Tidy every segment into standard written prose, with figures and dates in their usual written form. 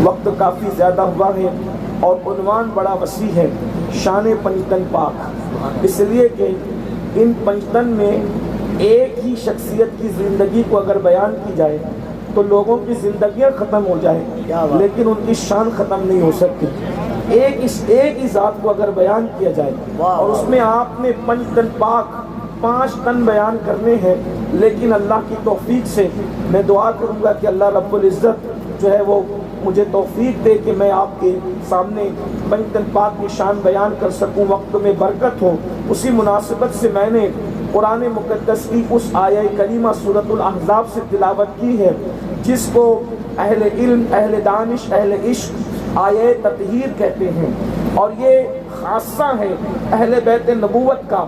وقت کافی زیادہ ہوا ہے اور عنوان بڑا وسیع ہے، شان پنجتن پاک، اس لیے کہ ان پنجتن میں ایک ہی شخصیت کی زندگی کو اگر بیان کی جائے تو لوگوں کی زندگیاں ختم ہو جائیں لیکن ان کی شان ختم نہیں ہو سکتی۔ ایک ہی ذات کو اگر بیان کیا جائے اور اس میں آپ نے پنجتن پاک 5 تن بیان کرنے ہیں، لیکن اللہ کی توفیق سے میں دعا کروں گا کہ اللہ رب العزت جو ہے وہ مجھے توفیق دے کہ میں آپ کے سامنے پنجتن پاک کی شان بیان کر سکوں، وقت میں برکت ہو۔ اسی مناسبت سے میں نے قرآن مقدس کی اس آیہ کریمہ سورۃ الاحزاب سے تلاوت کی ہے جس کو اہل علم، اہل دانش، اہل عشق آیہ تطہیر کہتے ہیں، اور یہ خاصہ ہے اہل بیت نبوت کا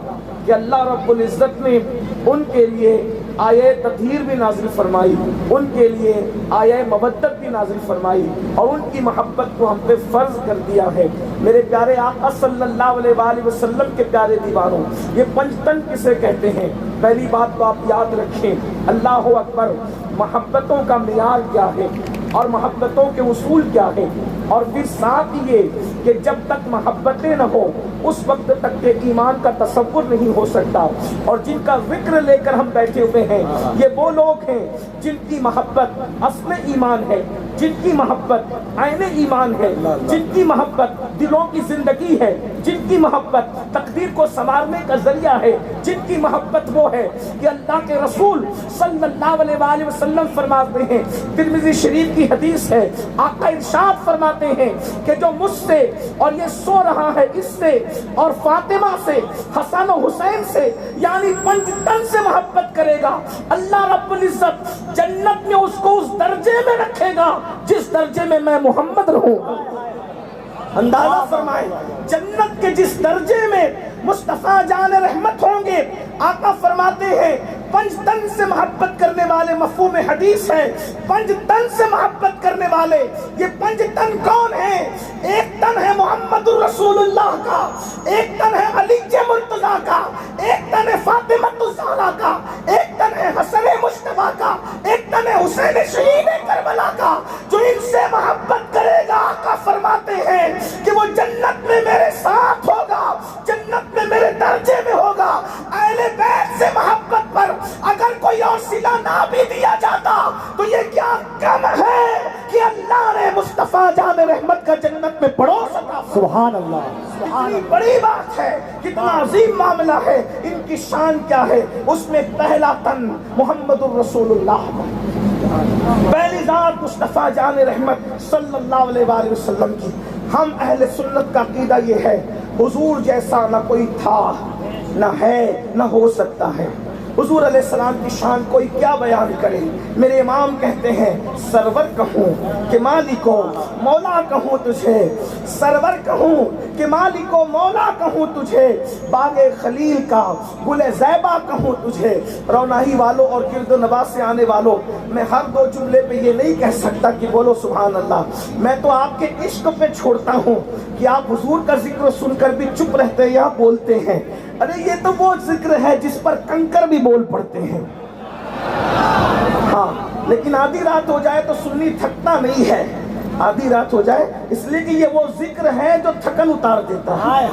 کہ اللہ رب العزت نے ان کے لیے آیہ تطہیر بھی نازل فرمائی، ان کے لیے آیہ مودت بھی نازل فرمائی اور ان کی محبت کو ہم پہ فرض کر دیا ہے۔ میرے پیارے آقا صلی اللہ علیہ وآلہ وسلم کے پیارے دیوانوں، یہ پنجتن کسے کہتے ہیں؟ پہلی بات تو آپ یاد رکھیں، اللہ اکبر، محبتوں کا معیار کیا ہے اور محبتوں کے اصول کیا ہے، اور پھر ساتھ یہ کہ جب تک محبتیں نہ ہو اس وقت تک کہ ایمان کا تصور نہیں ہو سکتا۔ اور جن کا ذکر لے کر ہم بیٹھے ہوئے ہیں یہ وہ لوگ ہیں جن کی محبت اصل ایمان ہے، جن کی محبت عین ایمان ہے، جن کی محبت دلوں کی زندگی ہے، جن کی محبت تقدیر کو سنوارنے کا ذریعہ ہے، جن کی محبت وہ ہے کہ اللہ کے رسول صلی اللہ علیہ وآلہ وسلم فرماتے ہیں، ترمذی شریف کی حدیث ہے، آقا ارشاد فرماتے ہیں کہ جو مجھ سے اور یہ سو رہا ہے اس سے اور فاطمہ سے، حسن و حسین سے، یعنی پنجتن سے محبت کرے گا، اللہ رب العزت جنت میں اس کو اس درجے میں رکھے گا جس درجے میں محمد رہوں گا۔ اندازہ فرمائے جنت کے جس درجے میں مصطفیٰ جان رحمت ہوں گے، آقا فرماتے ہیں پنجتن سے محبت کرنے والے، مفہوم حدیث ہے پنجتن سے محبت کرنے والے۔ یہ پنجتن کون ہیں؟ ایک تن ہے محمد الرسول اللہ کا، ایک تن ہے علی مرتضیٰ کا، ایک تن ہے فاطمہ الزہرا کا، ایک تن ہے حسن مجتبیٰ کا، ایک تن ہے حسین شہید کربلا کا۔ جو ان سے محبت کرے گا آقا فرماتے ہیں کہ وہ جنت میں میرے ساتھ ہوگا، جنت میں میرے درجے میں ہوگا۔ اہل بیت سے محبت پر اگر کوئی اور صلہ نہ بھی دیا جاتا تو یہ کیا کم ہے کہ اللہ نے مصطفیٰ جان رحمت کا جنت میں پڑوس عطا فرمایا۔ سبحان اللہ، کتنی بڑی بات ہے، کتنا عظیم معاملہ ہے، ان کی شان کیا ہے۔ اس میں پہلا تن محمد الرسول اللہ، پہلی ذات مصطفیٰ جان رحمت صلی اللہ علیہ وآلہ وسلم کی۔ ہم اہل سنت کا عقیدہ یہ ہے حضور جیسا نہ کوئی تھا، نہ ہے، نہ ہو سکتا ہے۔ حضور علیہ السلام کی شان کوئی کیا بیان کرے۔ میرے امام کہتے ہیں سرور کہوں کہ مالکو مولا کہوں تجھے، سرور کہوں کہ مالکو مولا کہوں تجھے، باغ خلیل کا گل زیبا کہوں تجھے۔ روناہی والوں اور گرد و نواح سے آنے والوں، میں ہر 2 جملے پہ یہ نہیں کہہ سکتا کہ بولو سبحان اللہ، میں تو آپ کے عشق پہ چھوڑتا ہوں کہ آپ حضور کا ذکر سن کر بھی چپ رہتے ہیں یا بولتے ہیں۔ ارے یہ تو وہ ذکر ہے جس پر کنکر بھی بول پڑتے ہیں۔ ہاں لیکن آدھی رات ہو جائے تو سنی تھکتا نہیں ہے، آدھی رات ہو جائے اس لیے کہ یہ وہ ذکر ہے جو تھکن اتار دیتا ہے۔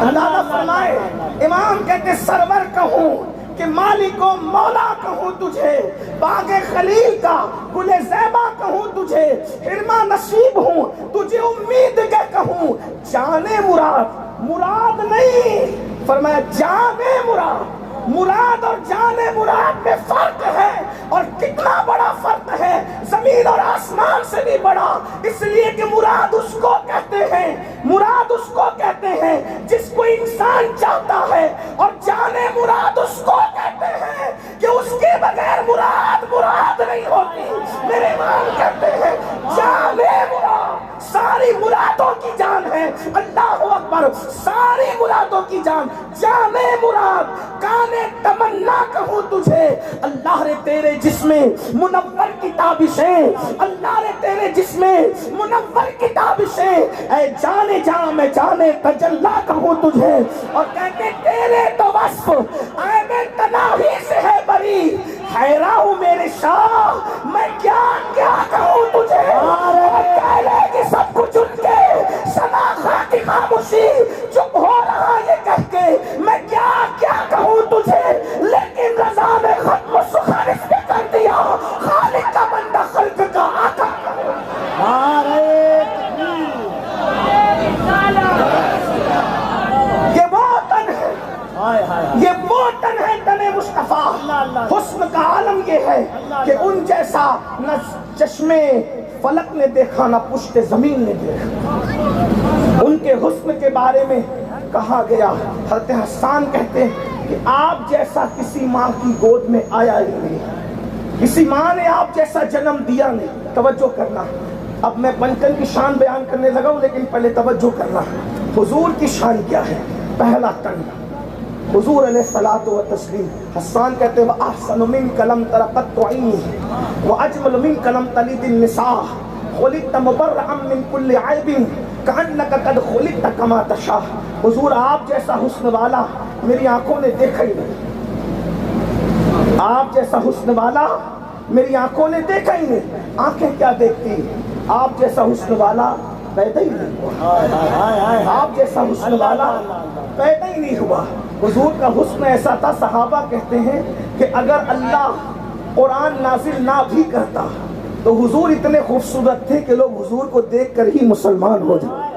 اندازہ فرمائے، امام کہتے سرور کہوں کہ مالک و مولا کہوں تجھے، باغ خلیل کا گل زیبا کہوں تجھے، حرمہ نصیب ہوں تجھے امید کے کہوں، جانے مراد، مراد نہیں، فرمایا جانے مراد۔ مراد اور جانے مراد میں فرق ہے، اور کتنا بڑا فرق ہے، زمین اور آسمان سے بھی بڑا۔ اس لیے کہ مراد اس کو کہتے ہیں، مراد اس کو کہتے ہیں جس کو انسان چاہتا ہے، اور جانے مراد اس کو کہتے ہیں کہ اس کے بغیر مراد مراد نہیں ہوتی۔ میرے امام کہتے ہیں جانے مراد، ساری مرادوں کی جان ہے، اللہ اکبر، ساری مرادوں کی جان، جانے مراد۔ کانے تمنا کہوں تجھے، اللہ نے تیرے جسم منور کی تابشیں، اللہ نے تیرے جسم منور کی تابشیں، اے جانے جاں میں جانے تجلا کہوں تجھے، اور کہتے تیرے تو وصف اے میں تناہی سے ہے بری، حیران ہوں میرے شاہ میں کیا کیا کہوں تجھے۔ چشمے فلک نے دیکھا نہ پشت زمین نے دیکھا. ان کے حسن کے بارے میں کہا گیا، حضرت حسان کہتے ہیں کہ آپ جیسا کسی ماں کی گود میں آیا ہی نہیں، کسی ماں نے آپ جیسا جنم دیا نہیں. توجہ کرنا، اب میں پنچن کی شان بیان کرنے لگا ہوں، لیکن پہلے توجہ کرنا. حضور کی شان کیا ہے؟ پہلا تن حضور علیہ الصلوۃ والتسلیم. حسان کہتے ہیں وَأَحْسَنُ مِنْكَ لَمْ تَرَ قَطُّ عَيْنِي وَأَجْمَلُ مِنْكَ لَمْ تَلِدِ النِّسَاءُ خُلِقْتَ مُبَرَّأً مِنْ كُلِّ عَيْبٍ كَأَنَّكَ قَدْ خُلِقْتَ كَمَا تَشَاءُ. حضور آپ جیسا حسن والا میری آنکھوں نے دیکھا ہی نہیں، آپ جیسا حسن والا میری آنکھوں نے دیکھا ہی نہیں. آنکھیں کیا دیکھتی؟ آپ جیسا حسن والا پیدا ہی نہیں ہوا، آپ جیسا حسن والا پیدا ہی نہیں ہوا. حضور کا حسن ایسا تھا، صحابہ کہتے ہیں کہ اگر اللہ قرآن نازل نہ بھی کرتا تو حضور اتنے خوبصورت تھے کہ لوگ حضور کو دیکھ کر ہی مسلمان ہو جائے.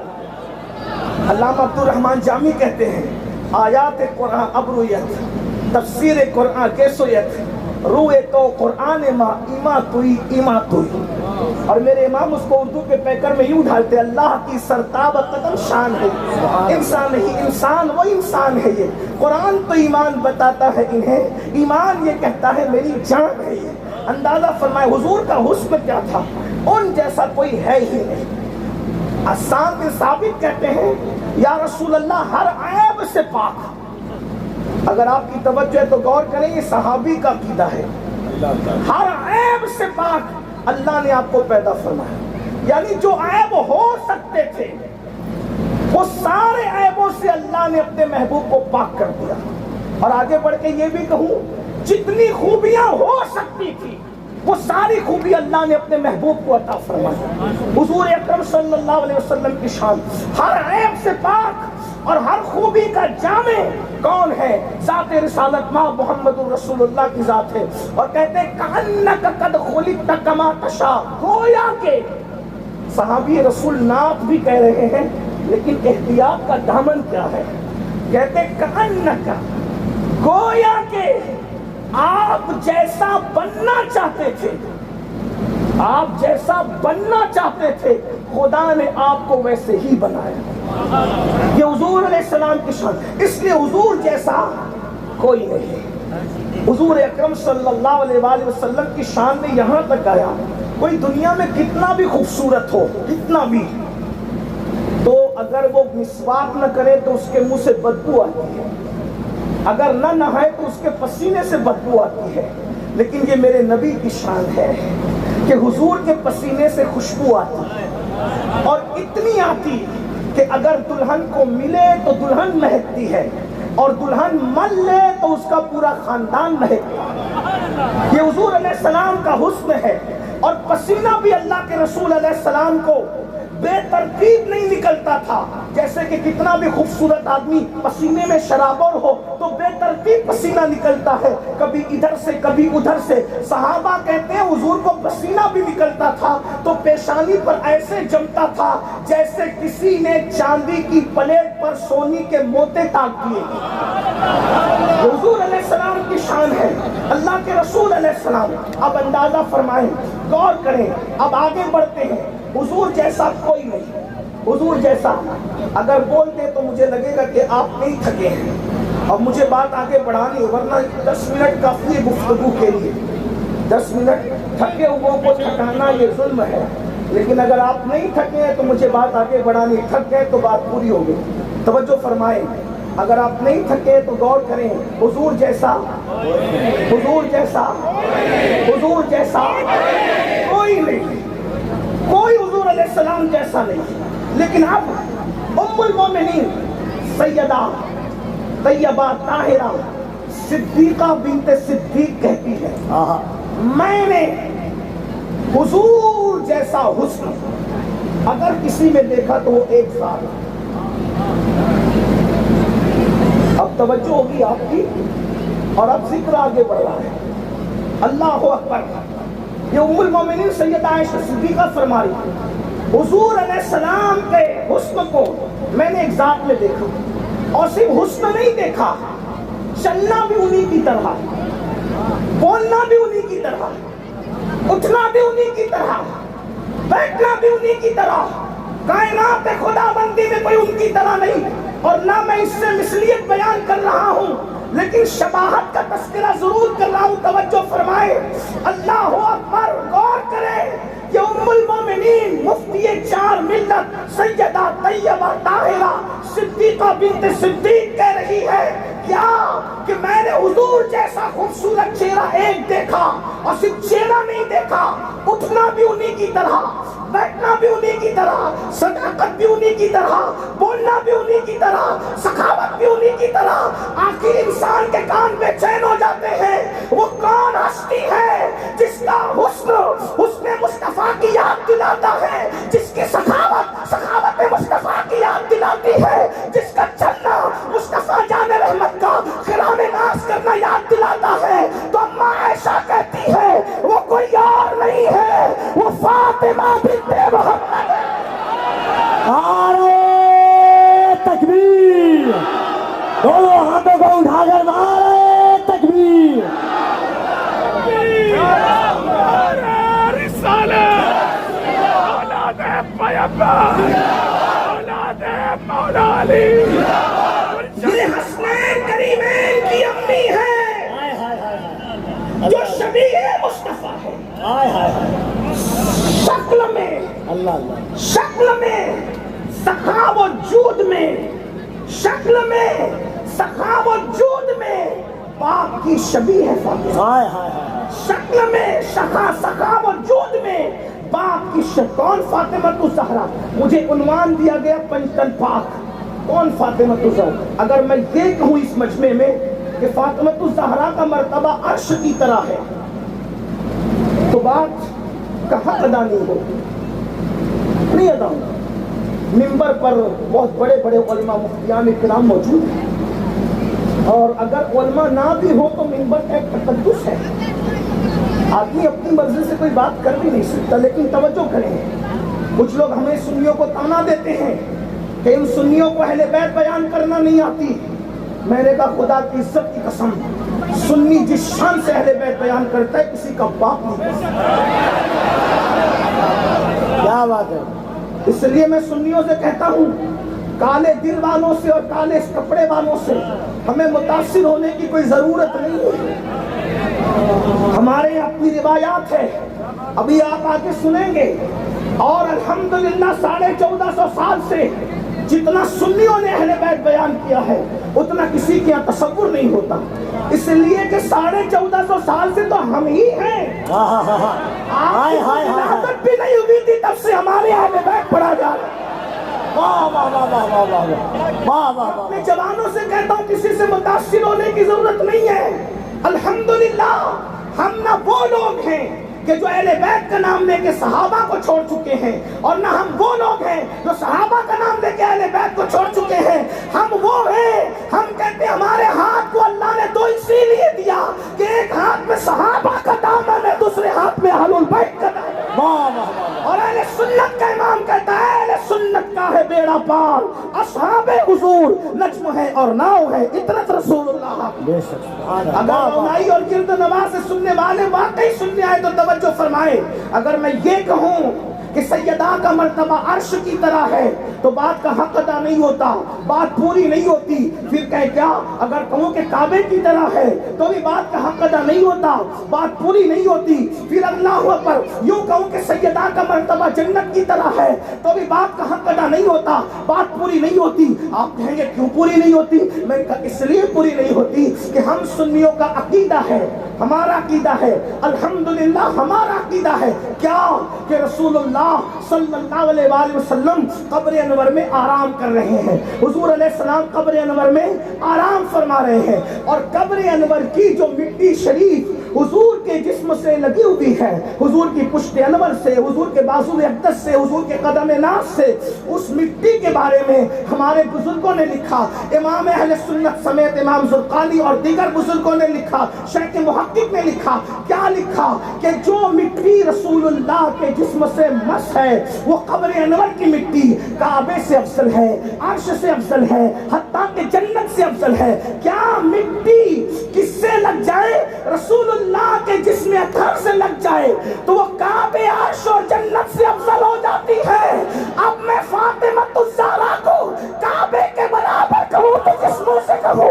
علامہ عبدالرحمن جامی کہتے ہیں آیات قرآن ابرویت، تفسیر قرآن کیسویت، روئے تو قرآن ما ایما توئی ایما توئی. اور میرے امام اس کو اردو کے پیکر میں یوں ڈھالتے اللہ کی سرتاب قدم شان ہے، انسان نہیں انسان وہ انسان ہے. یہ قرآن تو ایمان بتاتا ہے انہیں، ایمان یہ کہتا ہے میری جان ہے. یہ اندازہ فرمائے حضور کا حسن کیا تھا، ان جیسا کوئی ہے ہی نہیں. حسان بن ثابت کہتے ہیں یا رسول اللہ ہر عیب سے پاک. اگر آپ کی توجہ ہے تو غور کریں، یہ صحابی کا عقیدہ ہے. ہر عیب سے پاک اللہ نے آپ کو پیدا فرمایا، یعنی جو عیب ہو سکتے تھے وہ سارے عیبوں سے اللہ نے اپنے محبوب کو پاک کر دیا. اور آگے بڑھ کے یہ بھی کہوں جتنی خوبیاں ہو سکتی تھی وہ ساری خوبی اللہ نے اپنے محبوب کو عطا فرمائی. حضور اکرم صلی اللہ علیہ وسلم کی شان ہر عیب سے پاک اور ہر خوبی کا جامع کون ہے؟ ذات رسالت ماں محمد الرسول اللہ کی ذات ہے. اور کہتے ہیں کأنک قد خلقت کما تشاء، گویا کہ صحابی رسول نعت بھی کہہ رہے ہیں لیکن احتیاط کا دامن کیا ہے؟ کہتے ہیں کأنک، گویا کہ آپ جیسا بننا چاہتے تھے، آپ جیسا بننا چاہتے تھے خدا نے آپ کو ویسے ہی بنایا. یہ حضور علیہ السلام کی شان. اس لیے حضور جیسا کوئی نہیں. حضور اکرم صلی اللہ علیہ وآلہ وسلم کی شان میں یہاں تک آیا کوئی دنیا میں کتنا بھی خوبصورت ہو، کتنا بھی، تو اگر وہ مسواک نہ کرے تو اس کے منہ سے بدبو آتی ہے، اگر نہ نہائے تو اس کے پسینے سے بدبو آتی ہے. لیکن یہ میرے نبی کی شان ہے کہ حضور کے پسینے سے خوشبو آتی اور اتنی آتی کہ اگر دلہن کو ملے تو دلہن مہکتی ہے اور دلہن مل لے تو اس کا پورا خاندان مہکتا ہے. یہ حضور علیہ السلام کا حسن ہے. اور پسینہ بھی اللہ کے رسول علیہ السلام کو بے ترتیب نہیں نکلتا تھا. جیسے کہ کتنا بھی خوبصورت آدمی پسینے میں شرابور ہو تو بے ترتیب پسینہ نکلتا ہے، کبھی ادھر سے کبھی ادھر سے. صحابہ کہتے ہیں حضور کو پسینہ بھی نکلتا تھا تو پیشانی پر ایسے جمتا تھا جیسے کسی نے چاندی کی پلیٹ پر سونی کے موتے تاک دیے. حضور علیہ السلام کی شان ہے، اللہ کے رسول علیہ السلام. اب اندازہ فرمائیں، غور کریں. اب آگے بڑھتے ہیں. حضور جیسا کوئی نہیں. حضور جیسا اگر بول دے تو مجھے لگے گا کہ آپ نہیں تھکے ہیں. اب مجھے بات آگے بڑھانی ہے ورنہ 10 منٹ کافی ہے گفتگو کے لیے. 10 منٹ تھکے ہوئے کو تھکانا یہ ظلم ہے. لیکن اگر آپ نہیں تھکے ہیں تو مجھے بات آگے بڑھانی. تھک گئے تو بات پوری ہو گئی. توجہ فرمائیں. اگر آپ نہیں تھکے تو غور کریں. حضور جیسا، حضور جیسا، حضور جیسا کوئی نہیں. کوئی حضور علیہ السلام جیسا نہیں. لیکن اب ام المومنین سیدہ طیبہ طاہرہ صدیقہ بنت صدیق کہتی ہے میں نے حضور جیسا حسن اگر کسی میں دیکھا تو وہ ایک سال. اب توجہ ہوگی آپ کی اور اب ذکر آگے بڑھ رہا ہے. اللہ اکبر. یہ ام المومنین سیدہ عائشہ صدیقہ فرما رہی ہے حضور علیہ السلام کے حسن کو میں نے ایک ذات میں دیکھا اور صرف حسن نہیں دیکھا، چلنا بھی انہی کی طرح، بولنا بھی انہی کی طرح. اٹھنا بھی انہی کی طرح، بیٹھنا بھی انہی کی طرح، کائنات خدا بندی میں کوئی ان کی طرح نہیں۔ اور نہ میں اس سے مثلیت بیان کر رہا ہوں، لیکن شباہت کا تذکرہ ضرور کر رہا ہوں، توجہ فرمائے۔ اللہ اکبر، غور کرے کہ ام المومنین مفتی چار ملت سیدہ طیبہ طاہرہ صدیقہ بنت صدیق کہہ رہی ہے کیا کہ میں نے حضور جیسا خوبصورت چہرہ ایک دیکھا، اور صرف چہرہ نہیں دیکھا، اٹھنا بھی انہی کی طرح، بیٹھنا بھی انہی کی طرح، صداقت بھی انہی کی طرح، بولنا بھی انہی کی طرح، سخاوت بھی انہی کی طرح۔ آخر انسان کے کان بے چین ہو جاتے ہیں، وہ کون ہستی ہے جس کا حسن مصطفیٰ کی یاد دلاتا ہے، جس کی سخاوت مصطفیٰ کی یاد دلاتی ہے، جس کا چلنا مصطفیٰ جان رحمت کا خرام ناز کرنا یاد دلاتا ہے۔ تو اماں عائشہ کہتی ہے وہ کوئی اور نہیں ہے، وہ فاطمہ بنت محمد ہے۔ نعرہ تکبیر، دونوں ہاتھوں کو اٹھا کر نعرہ تکبیر۔ اولاد پیغمبر، اولاد مولا علی، یہ حسنین کریمین کی امی ہے جو شبیہ مصطفیٰ ہے، شکل میں، شکل میں، سخا و جود میں، شکل میں، سخا و جود میں باپ کی شبیہ ہے فاطمہ، شکل میں، سخا و جود میں باپ کی کون فاطمہ الزہرا؟ مجھے عنوان دیا گیا پنجتن پاک، کون فاطمہ الزہرا؟ اگر میں یہ کہوں اس مجمع میں کہ فاطمہ الزہرا کا مرتبہ عرش کی طرح ہے تو بات کہاں ادا نہیں ہو، نہیں ادا ہو۔ منبر پر بہت بڑے بڑے علماء مفتیان کرام موجود ہیں، اور اگر علماء نہ بھی ہو تو منبر کا ایک تقدس ہے، آدمی اپنی مرضی سے کوئی بات کر بھی نہیں سکتا۔ لیکن توجہ کریں، کچھ لوگ ہمیں سنیوں کو تانا دیتے ہیں کہ ان سنیوں کو اہل بیت بیان کرنا نہیں آتی۔ میں نے کہا خدا کی عزت کی قسم، سنی جس شان سے اہل بیت بیان کرتا ہے کسی کا باپ نہیں کرتا۔ کیا بات ہے؟ اس لیے میں سنیوں سے کہتا ہوں، کالے دل والوں سے اور کالے کپڑے والوں سے ہمیں متاثر ہونے کی کوئی ضرورت نہیں ہے۔ ہمارے اپنی روایات ہے، ابھی آپ آگے سنیں گے، اور الحمدللہ 1450 سال سے جتنا سنیوں نے اہل بیت بیان کیا ہے اتنا کسی کے یہاں تصور نہیں ہوتا، اس لیے کہ 1450 سال سے تو ہم ہی ہیں۔ آپ کی ولادت بھی نہیں ہوئی تھی تب سے ہمارے اہل بیت پڑھا جا رہا ہے۔ اپنے جوانوں سے کہتا ہوں کسی سے متاثر ہونے کی ضرورت نہیں ہے۔ الحمدللہ ہم نہ وہ لوگ ہیں کہ جو اہل بیت کا نام لے کے صحابہ کو چھوڑ چکے ہیں، اور نہ ہم وہ لوگ ہیں جو صحابہ کا نام لے کے اہل بیت کو چھوڑ چکے ہیں۔ ہم وہ ہیں، ہم کہتے ہیں ہمارے ہاتھ کو اللہ نے تو اسی لیے دیا کہ ایک ہاتھ میں صحابہ کا دامن ہے، دوسرے ہاتھ میں اہل بیت کا دامن ہے۔ اور اہل سنت کا امام کہتا ہے اہل سنت کا ہے بیڑا پار، اصحاب حضور نجم ہے اور ناؤ ہے اطرت رسول اللہ۔ اگر رونائی اور گرد نواز سے سننے والے واقعی سننے آئے تو توجہ فرمائے، اگر میں یہ کہوں کہ سیدہ کا مرتبہ عرش کی طرح ہے تو بات کا حق ادا نہیں ہوتا، بات پوری نہیں ہوتی۔ پھر کہے کیا اگر کہوں کہ کعبے کی طرح ہے تو بھی بات کا حق ادا نہیں ہوتا، بات پوری نہیں ہوتی۔ پھر اللہ اکبر یوں کہوں کہ سیدہ کا مرتبہ جنت کی طرح ہے تو بھی بات کا حق ادا نہیں ہوتا، بات پوری نہیں ہوتی۔ آپ کہیں گے کیوں پوری نہیں ہوتی؟ میں کہا اس لیے پوری نہیں ہوتی کہ ہم سنیوں کا عقیدہ ہے، ہمارا عقیدہ ہے، الحمدللہ ہمارا عقیدہ ہے کیا کہ رسول اللہ صلی اللہ علیہ وآلہ وسلم قبر انور میں آرام کر رہے ہیں، حضور علیہ السلام قبر انور میں آرام فرما رہے ہیں، اور قبر انور کی جو مٹی شریف حضور کے جسم سے لگی ہوئی ہے، حضور کی پشت انور سے، حضور کے بازو اقدس سے، حضور کے قدم ناز سے، اس مٹی کے بارے میں ہمارے بزرگوں نے لکھا، امام اہل سنت سمیت امام زرقانی اور دیگر بزرگوں نے لکھا، شیخ محقق نے لکھا، کیا لکھا کہ جو مٹی رسول اللہ کے جسم سے مس ہے وہ قبر انور کی مٹی کعبے سے افضل ہے، عرش سے افضل ہے، حتیٰ کہ جنت سے افضل ہے۔ کیا مٹی کس سے لگ جائے؟ رسول اللہ کے کے جسم اطہر سے لگ جائے تو وہ کعب عرش اور جنت سے افضل ہو جاتی ہے۔ اب میں فاطمہ الزہرا کو کعبے کے برابر کہوں تو جسموں سے کہوں،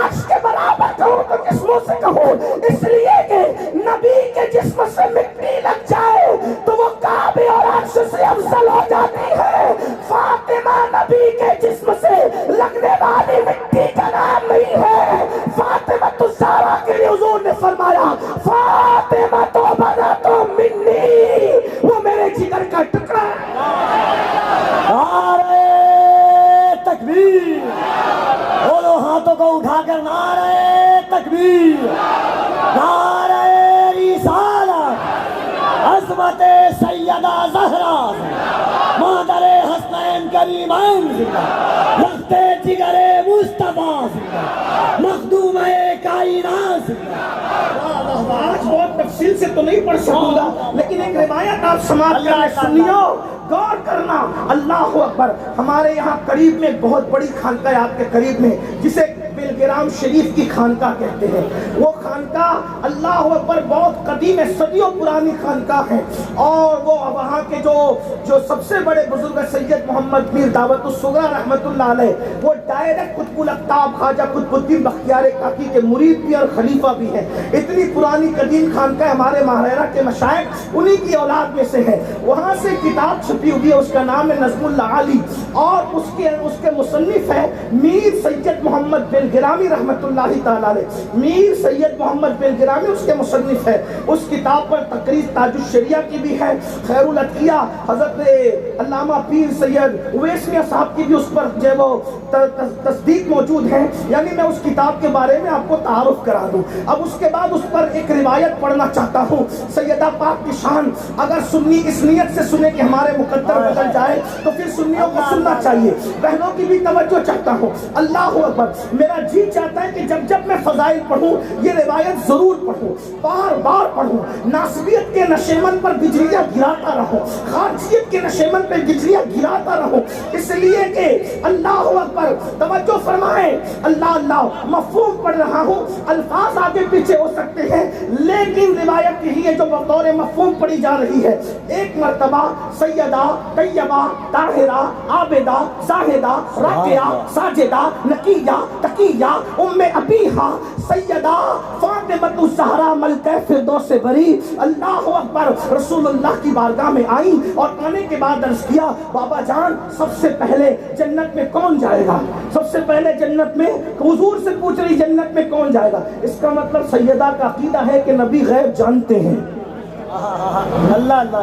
عرش کے برابر کہوں تو جسموں سے کہوں، اس لیے کہ نبی کے جسم سے مٹی لگ جائے تو وہ کعبے اور عرش سے افضل ہو جاتی ہے۔ فاطمہ نبی کے جسم سے لگنے والی مٹی کا نام نہیں ہے۔ فاطمہ الزہرا کے لیے حضور نے فرمایا فاطمہ تو بنا تو منی، وہ میرے جگر کا ٹکڑا ہے۔ نعرہ تکبیر، دونوں ہاتھوں کو اٹھا کر نعرہ تکبیر، نعرہ رسالت، عظمت سیدہ زہرا، مادر حسنین کریمین زندہ، رخت جگر مصطفیٰ زندہ، مخدوم کائنات زندہ۔ آج بہت تفصیل سے تو نہیں پڑھ سکوں گا، لیکن ایک روایت آپ سماعت کرنے سنیو، غور کرنا۔ اللہ اکبر۔ ہمارے یہاں قریب میں بہت بڑی خانقاہ ہے، آپ کے قریب میں، جسے بلگرام شریف کی خانقاہ کہتے ہیں۔ وہ خانقاہ اللہ اکبر بہت قدیم ہے، صدیوں پرانی خانقاہ ہے، اور وہ وہاں کے جو سب سے بڑے بزرگ سید محمد پیر دعوت الصغریٰ رحمت اللہ علیہ، وہ ڈائریکٹ قطب الاقطاب خواجہ قطب الدین بختیار کاکی کے مرید بھی اور خلیفہ بھی ہیں۔ اتنی پرانی قدیم خانقاہ ہمارے ماہرہ کے مشائخ انہی کی اولاد میں سے ہے۔ وہاں سے کتاب چھپی ہوئی ہے، اس کا نام ہے نظم العالی، اور اس کے مصنف ہے میر سید محمد بلگرامی رحمت اللہ تعالیٰ علیہ۔ میر سید محمد بلگرامی اس کے مصنف ہے۔ اس کتاب پر تقریر تاج الشریعہ کی بھی ہے، خیر العطیہ حضرت علامہ پیر سید اویس میاں صاحب کی بھی اس پر جو وہ تصدیق موجود ہے۔ یعنی میں اس کتاب کے بارے میں آپ کو تعارف کرا دوں۔ اب اس کے بعد اس پر ایک روایت پڑھنا چاہتا ہوں، سیدہ پاک کی شان۔ اگر سنی اس نیت سے سنے کہ ہمارے مقدر بدل جائے تو پھر سنیوں کو سننا چاہیے۔ بہنوں کی بھی توجہ چاہتا ہوں۔ اللہ اکبر۔ میرا جی چاہتا ہے کہ جب میں فضائل پڑھوں یہ روایت ضرور پڑھوں، بار بار پڑھوں، ناصبیت کے نشیمن پر بجلیاں گراتا رہوں، خارجیت کے نشیمن پر بجلیاں گراتا رہوں، اس لیے کہ اللہ اکبر توجہ فرمائیں۔ اللہ اللہ مفہوم پڑھ رہا ہوں، الفاظ آگے پیچھے ہو سکتے ہیں، لیکن روایت یہی ہے جو بطور مفہوم پڑھی جا رہی ہے۔ ایک مرتبہ سیدہ طیبہ طاہرہ عابدہ زاہدہ راکعہ ساجدہ نقیہ تقیہ ام ابیہا سیدہ فاطمہ الزہرا ملکہ فردوس بری اللہ اکبر رسول اللہ کی بارگاہ میں آئیں، اور آنے کے بعد عرض کیا بابا جان سب سے پہلے جنت میں کون جائے گا؟ سب سے پہلے جنت میں حضور سے پوچھ رہی جنت میں کون جائے گا؟ اس کا مطلب سیدہ کا عقیدہ ہے کہ نبی غیب جانتے ہیں۔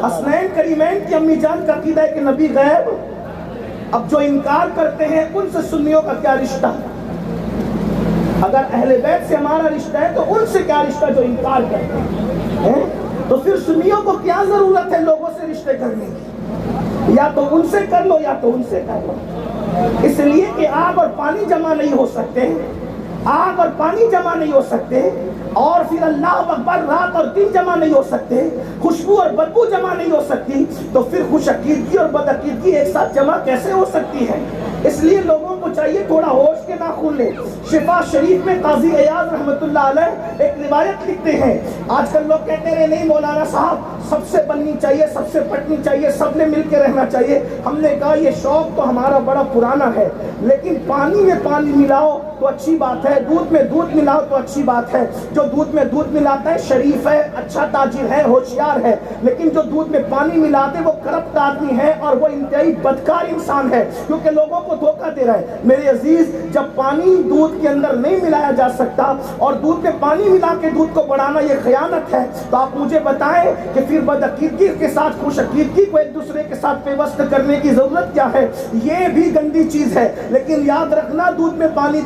حسنین کریمین کی امی جان کا عقیدہ ہے کہ نبی غیب۔ اب جو انکار کرتے ہیں ان سے سنیوں کا کیا رشتہ؟ اگر اہل بیت سے ہمارا رشتہ ہے تو ان سے کیا رشتہ جو انکار کرتے ہیں؟ تو پھر سنیوں کو کیا ضرورت ہے لوگوں سے رشتے کرنے کی؟ یا تو ان سے کر لو یا تو ان سے کر لو، اس لیے کہ آگ اور پانی جمع نہیں ہو سکتے، آگ اور پانی جمع نہیں ہو سکتے، اور پھر اللہ اکبر رات اور دن جمع نہیں ہو سکتے، خوشبو اور بدبو جمع نہیں ہو سکتی، تو پھر خوش عقیدگی اور بد عقیدگی ایک ساتھ جمع کیسے ہو سکتی ہے؟ اس لیے لوگوں کو چاہیے تھوڑا ہوش کے ناخن لیں۔ شفا شریف میں قاضی ایاز رحمت اللہ علیہ ایک روایت لکھتے ہیں، آج کل لوگ کہتے رہے نہیں مولانا صاحب سب سے بننی چاہیے، سب سے پٹنی چاہیے، سب نے مل کے رہنا چاہیے۔ ہم نے کہا یہ شوق تو ہمارا بڑا پرانا ہے، لیکن پانی میں پانی ملاؤ تو اچھی بات ہے، دودھ میں دودھ ملاؤ تو اچھی بات ہے۔ جو دودھ میں دودھ ملاتا ہے شریف ہے، اچھا تاجر ہے، ہوشیار ہے، لیکن جو دودھ میں پانی ملاتے وہ کرپٹ آدمی ہے اور وہ انتہائی بدکار انسان ہے، کیونکہ لوگوں کو دھوکہ دے رہا ہے۔ میرے عزیز جب پانی دودھ کے اندر نہیں ملایا جا سکتا اور دودھ میں پانی ملا کے دودھ کو بڑھانا یہ خیانت ہے، تو آپ مجھے بتائیں کہ پھر بدعقیدگی کے ساتھ خوش عقیدگی کو ایک دوسرے کے ساتھ پیوست کرنے کی ضرورت کیا ہے؟ یہ بھی گندی چیز ہے۔ لیکن یاد رکھنا دودھ میں پانی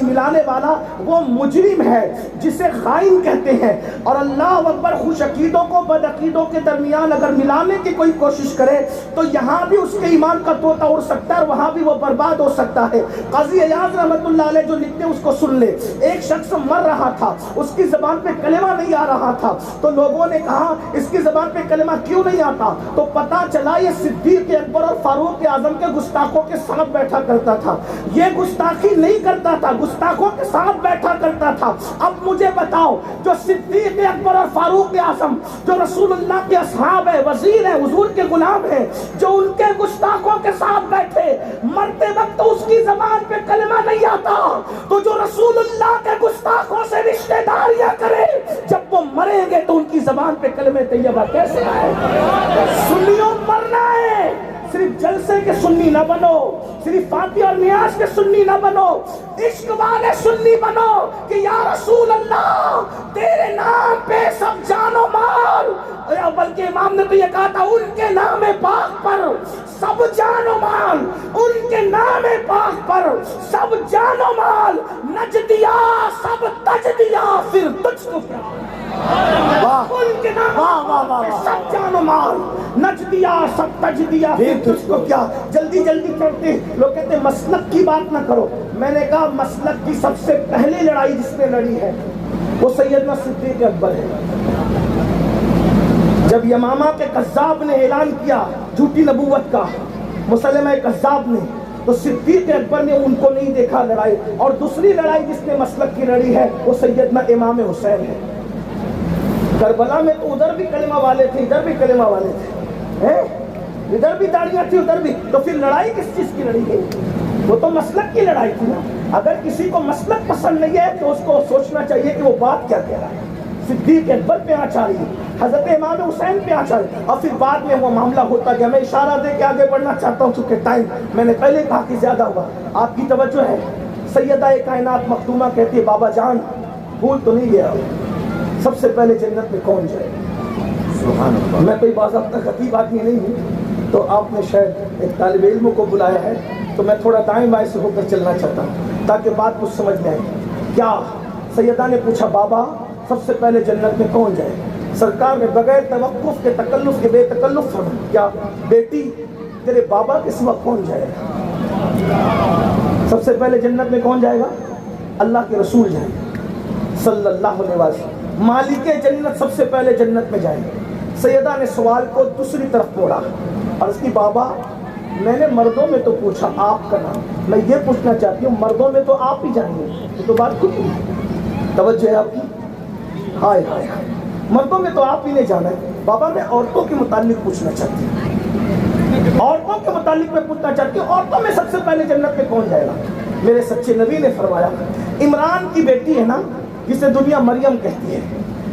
ملانے والا وہ مجرم ہے جسے خائن کہتے ہیں، اور اللہ اکبر خوش عقیدوں کو بد عقیدوں کے درمیان اگر ملانے کی کوئی کوشش کرے تو یہاں بھی اس کے ایمان کا طوطا اڑ سکتا ہے اور وہاں بھی وہ برباد ہو سکتا ہے۔ قاضی ایاز رحمۃ اللہ علیہ جو لکھتے اس کو سن لے. ایک شخص مر رہا تھا, اس کی زبان پہ کلمہ نہیں آ رہا تھا, تو لوگوں نے کہا اس کی زبان پہ کلمہ کیوں نہیں آتا؟ تو پتا چلا یہ صدیق اکبر اور فاروق اعظم کے گستاخوں کے ساتھ بیٹھا کرتا تھا. یہ گستاخی نہیں کرتا تھا, گستاخوں کے ساتھ بیٹھا کرتا تھا. اب مجھے بتاؤ, جو صدیق اکبر اور فاروق اعظم جو رسول اللہ کے اصحاب ہیں, وزیر ہیں, حضور کے غلام ہیں, جو ان کے گستاخوں کے ساتھ بیٹھے, مرتے وقت تو اس کی زبان پہ کلمہ نہیں آتا, تو جو رسول اللہ کے گستاخوں سے رشتہ داریاں کرے, جب وہ مریں گے تو ان کی زبان پہ کلمہ طیبہ کیسے آئے؟ سنیوں مرنا ہے, صرف جلسے کے سنی نہ بنو, صرف فاتح اور نیاز کے سنی نہ بنو, عشق والے سنی بنو کہ یا رسول اللہ تیرے نام پہ سب جان و مال, بلکہ امام نے تو یہ کہا تھا ان کے نام پاک پر سب جان و مال, ان کے نام پاک پر سب جان و مال, نج دیا سب تج دیا پھر تجھ کو کیا, ان کے نام پہ سب جان و مال, نج دیا سب تج دیا پھر تجھ کو کیا. جلدی جلدی کرتے لوگ کہتے ہیں مسلک کی بات نہ کرو. میں نے کہا مسلک کی سب سے پہلی لڑائی جس نے لڑی ہے وہ سیدنا صدیق اکبر ہے. جب یمامہ کے کذاب نے اعلان کیا جھوٹی نبوت کا, مسلمہ کذاب نے, تو صدیق اکبر نے ان کو نہیں دیکھا لڑائی. اور دوسری لڑائی جس نے مسلک کی لڑی ہے وہ سیدنا امام حسین ہے. کربلا میں تو ادھر بھی کلمہ والے تھے, ادھر بھی کلمہ والے تھے, ادھر بھی داڑیاں تھی ادھر بھی, تو پھر لڑائی کس چیز کی لڑی گئی؟ وہ تو مسلک کی لڑائی تھی نا. اگر کسی کو مسلک پسند نہیں ہے تو اس کو سوچنا چاہیے کہ وہ بات کیا کہہ رہا ہے. صدیق اکبر پہ آ چاہ رہی ہے, حضرت امام حسین پہ آ چاہ رہی ہے, اور پھر بعد میں وہ معاملہ ہوتا گیا. میں اشارہ دے کے آگے بڑھنا چاہتا ہوں چونکہ ٹائم میں نے پہلے کہا کہ زیادہ ہوا. آپ کی توجہ ہے, سیدہ کائنات مخدومہ کہتی ہے بابا جان بھول تو نہیں گیا, سب سے پہلے جنت میں کون جائے؟ سبحان اللہ. میں کوئی باضابطہ خطیب آدمی نہیں ہوں, تو آپ نے شاید ایک طالب علم کو بلایا ہے, تو میں تھوڑا دائیں بائیں سے ہو کر چلنا چاہتا ہوں تاکہ بات کچھ سمجھ میں آئے. کیا سیدہ نے پوچھا بابا سب سے پہلے جنت میں کون جائے؟ سرکار نے بغیر توقف کے تکلف کے بے تکلف فرمایا, کیا بیٹی تیرے بابا کے سوا کون جائے گا؟ سب سے پہلے جنت میں کون جائے گا؟ اللہ کے رسول جائیں گے صلی اللہ علیہ وسلم. مالک جنت سب سے پہلے جنت میں جائیں گے. سیدہ نے سوال کو دوسری طرف موڑا اور اس کی بابا میں نے مردوں میں تو پوچھا آپ کا نام, میں یہ پوچھنا چاہتی ہوں مردوں میں تو آپ ہی جائیں گے, یہ تو بات کچھ نہیں. توجہ ہے آپ کی؟ ہائے ہائے, مردوں میں تو آپ ہی نے جانا ہے. بابا میں عورتوں کے متعلق پوچھنا چاہتی ہوں, عورتوں کے متعلق میں پوچھنا چاہتی ہوں عورتوں میں سب سے پہلے جنت میں کون جائے گا؟ میرے سچے نبی نے فرمایا عمران کی بیٹی ہے نا جسے دنیا مریم کہتی ہے,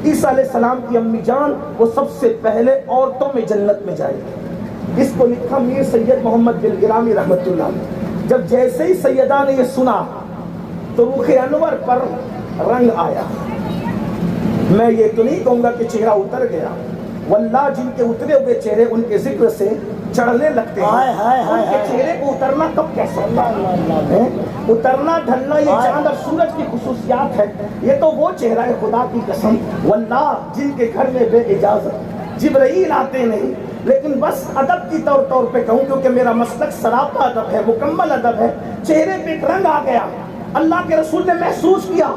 عیسیٰ علیہ السلام کی امی جان, وہ سب سے پہلے عورتوں میں جنت میں جائے گی. اس کو لکھا میر سید محمد بن گرامی رحمۃ اللہ علیہ. جب جیسے ہی سیدہ نے یہ سنا تو رخ انور پر رنگ آیا. میں یہ تو نہیں کہوں گا کہ چہرہ اتر گیا, واللہ جن کے اترے ہوئے چہرے ان کے ذکر سے چڑھنے لگتے ہیں, ان کے چہرے کو اترنا کب کیسے ہے؟ اترنا ڈھلنا یہ چاند اور سورج کی خصوصیات ہے. یہ تو وہ چہرہ ہے خدا کی قسم, واللہ جن کے گھر میں بے اجازت جبرائیل آتے نہیں, لیکن بس ادب کی طور پہ کہوں کیونکہ میرا مسلک سراپا ادب ہے, مکمل ادب ہے. چہرے پہ ایک رنگ آ گیا, اللہ کے رسول نے محسوس کیا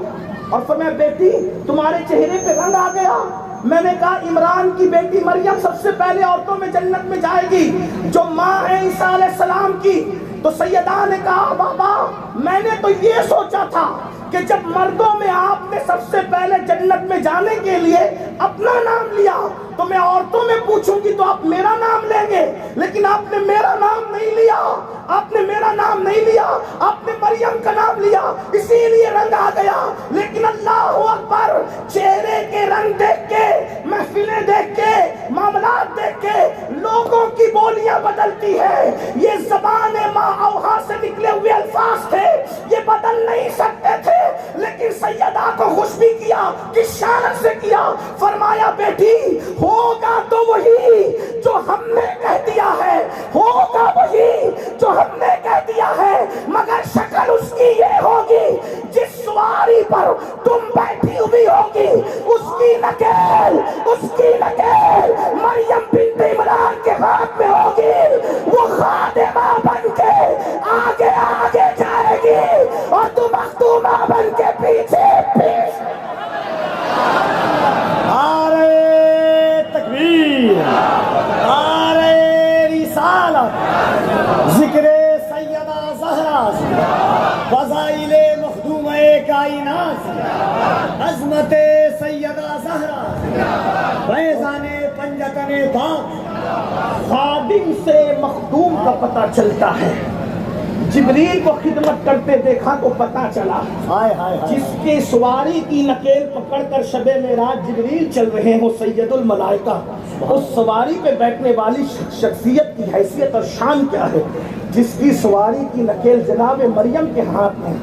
اور فرمایا بیٹی تمہارے چہرے پہ رنگ آ گیا. میں نے کہا عمران کی بیٹی مریم سب سے پہلے عورتوں میں جنت میں جائے گی جو ماں ہے عیسیٰ علیہ السلام کی. تو سیدہ نے کہا بابا میں نے تو یہ سوچا تھا کہ جب مردوں میں آپ نے سب سے پہلے جنت میں جانے کے لیے اپنا نام لیا تو میں عورتوں میں پوچھوں گی تو آپ میرا نام لیں گے, لیکن آپ نے میرا نام نہیں لیا, آپ نے میرا نام نہیں لیا, آپ نے مریم کا نام لیا, اسی لیے رنگ آ گیا. لیکن اللہ اکبر, چہرے کے رنگ دیکھ کے, محفلیں دیکھ کے, معاملات دیکھ کے لوگوں کی بولیاں بدلتی ہے. یہ زبان ماں اوہا سے نکلے ہوئے الفاظ تھے, یہ بدل نہیں سکتے تھے, لیکن سیدہ کو خوش بھی کیا, کس شان سے کیا. فرمایا بیٹی ہوگا تو وہی جو ہم نے کہہ دیا ہے, ہوگا وہی جو ہم نے کہہ دیا ہے, مگر شکل اس کی یہ ہوگی جس سواری پر تم بیٹھی ہوئی ہوگی اس کی نکیل مریم بنت عمران کے ہاتھ میں ہوگی. وہ خادمہ بن کے آگے آگے جائے گی, عظمت سیدہ زہرا فیضان پنجتن پاک. خادم سے مخدوم کا پتہ چلتا ہے. جبریل کو خدمت کرتے دیکھا تو پتہ چلا. ہائے ہائے ہائے. جس کے سواری کی نکیل پکڑ کر شب معراج جبریل چل رہے ہیں وہ سید الملائکہ. اس سواری پہ بیٹھنے والی شخصیت کی حیثیت اور شان کیا ہے جس کی سواری کی نکیل جناب مریم کے ہاتھ میں.